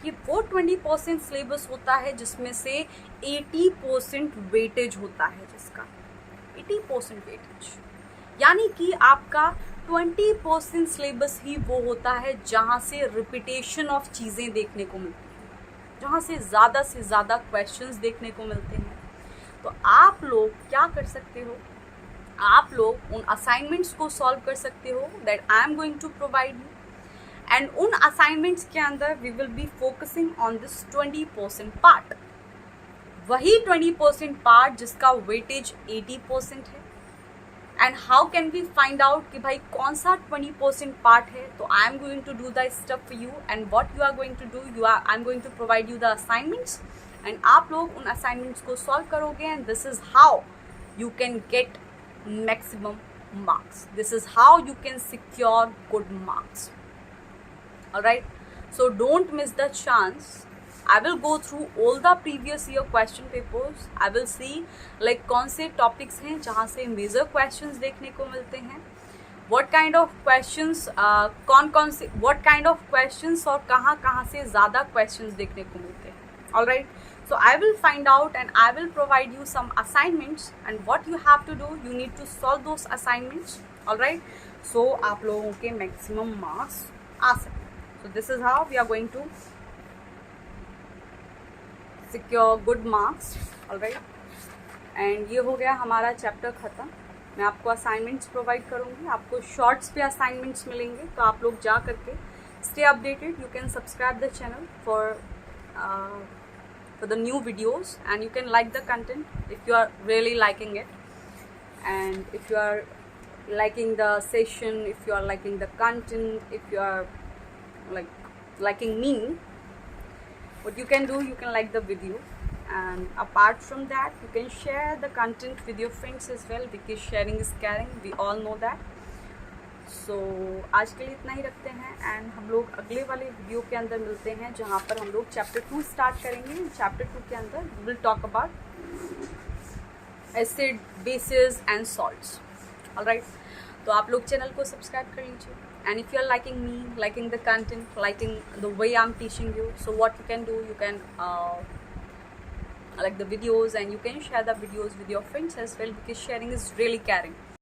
कि वो 20% सिलेबस होता है जिसमें से 80% वेटेज होता है, जिसका 80% वेटेज, यानी कि आपका 20% सिलेबस ही वो होता है जहाँ से रिपीटेशन ऑफ चीज़ें देखने को मिलती हैं, जहाँ से ज़्यादा क्वेश्चंस देखने को मिलते हैं। तो आप लोग क्या कर सकते हो, आप लोग उन असाइनमेंट्स को सॉल्व कर सकते हो that I am going to provide you, and उन असाइनमेंट्स के अंदर we will be focusing on this 20% part, वही 20% पार्ट जिसका वेटेज 80% है। And how can we find out कि भाई कौन सा 20% पार्ट है? तो I am going to do the step for you, and what you are going to do, I am going to provide you the assignments, and आप लोग उन assignments को सॉल्व करोगे, and this is how you can gate maximum marks. This is how you can secure good marks. Alright, so don't miss the chance. I will go through all the previous year question papers. I will see like कौन से topics हैं जहाँ से major questions देखने को मिलते हैं, what kind of questions कौन से what kind of questions और कहाँ से ज़्यादा questions देखने को मिलते हैं। Alright, so I will find out and I will provide you some assignments, and what you have to do, you need to solve those assignments. Alright, so आप लोगों के maximum marks आ सकते हैं। So this is how we are going to secure good marks. Alright, and ये हो गया हमारा chapter ख़त्म। मैं आपको असाइनमेंट्स प्रोवाइड करूँगी, आपको शॉर्ट्स पे असाइनमेंट्स मिलेंगे, तो आप लोग जा करके stay updated. You can subscribe the channel for the new videos, and you can like the content if you are really liking it, and if you are liking the session, if you are liking the content, if you are liking me, what you can do, you can like the video, and apart from that you can share the content with your friends as well, because sharing is caring, we all know that. सो आज के लिए इतना ही रखते हैं, and हम लोग अगले वाले वीडियो के अंदर मिलते हैं जहाँ पर हम लोग चैप्टर 2 स्टार्ट करेंगे। चैप्टर 2 के अंदर we will talk about acid, bases and salts. Alright, तो आप लोग चैनल को सब्सक्राइब कर लीजिए, and if you are liking me, liking the content, liking the way I am teaching you, so what you can do, you can like the videos, and you can share the videos with your friends as well, because sharing is really caring.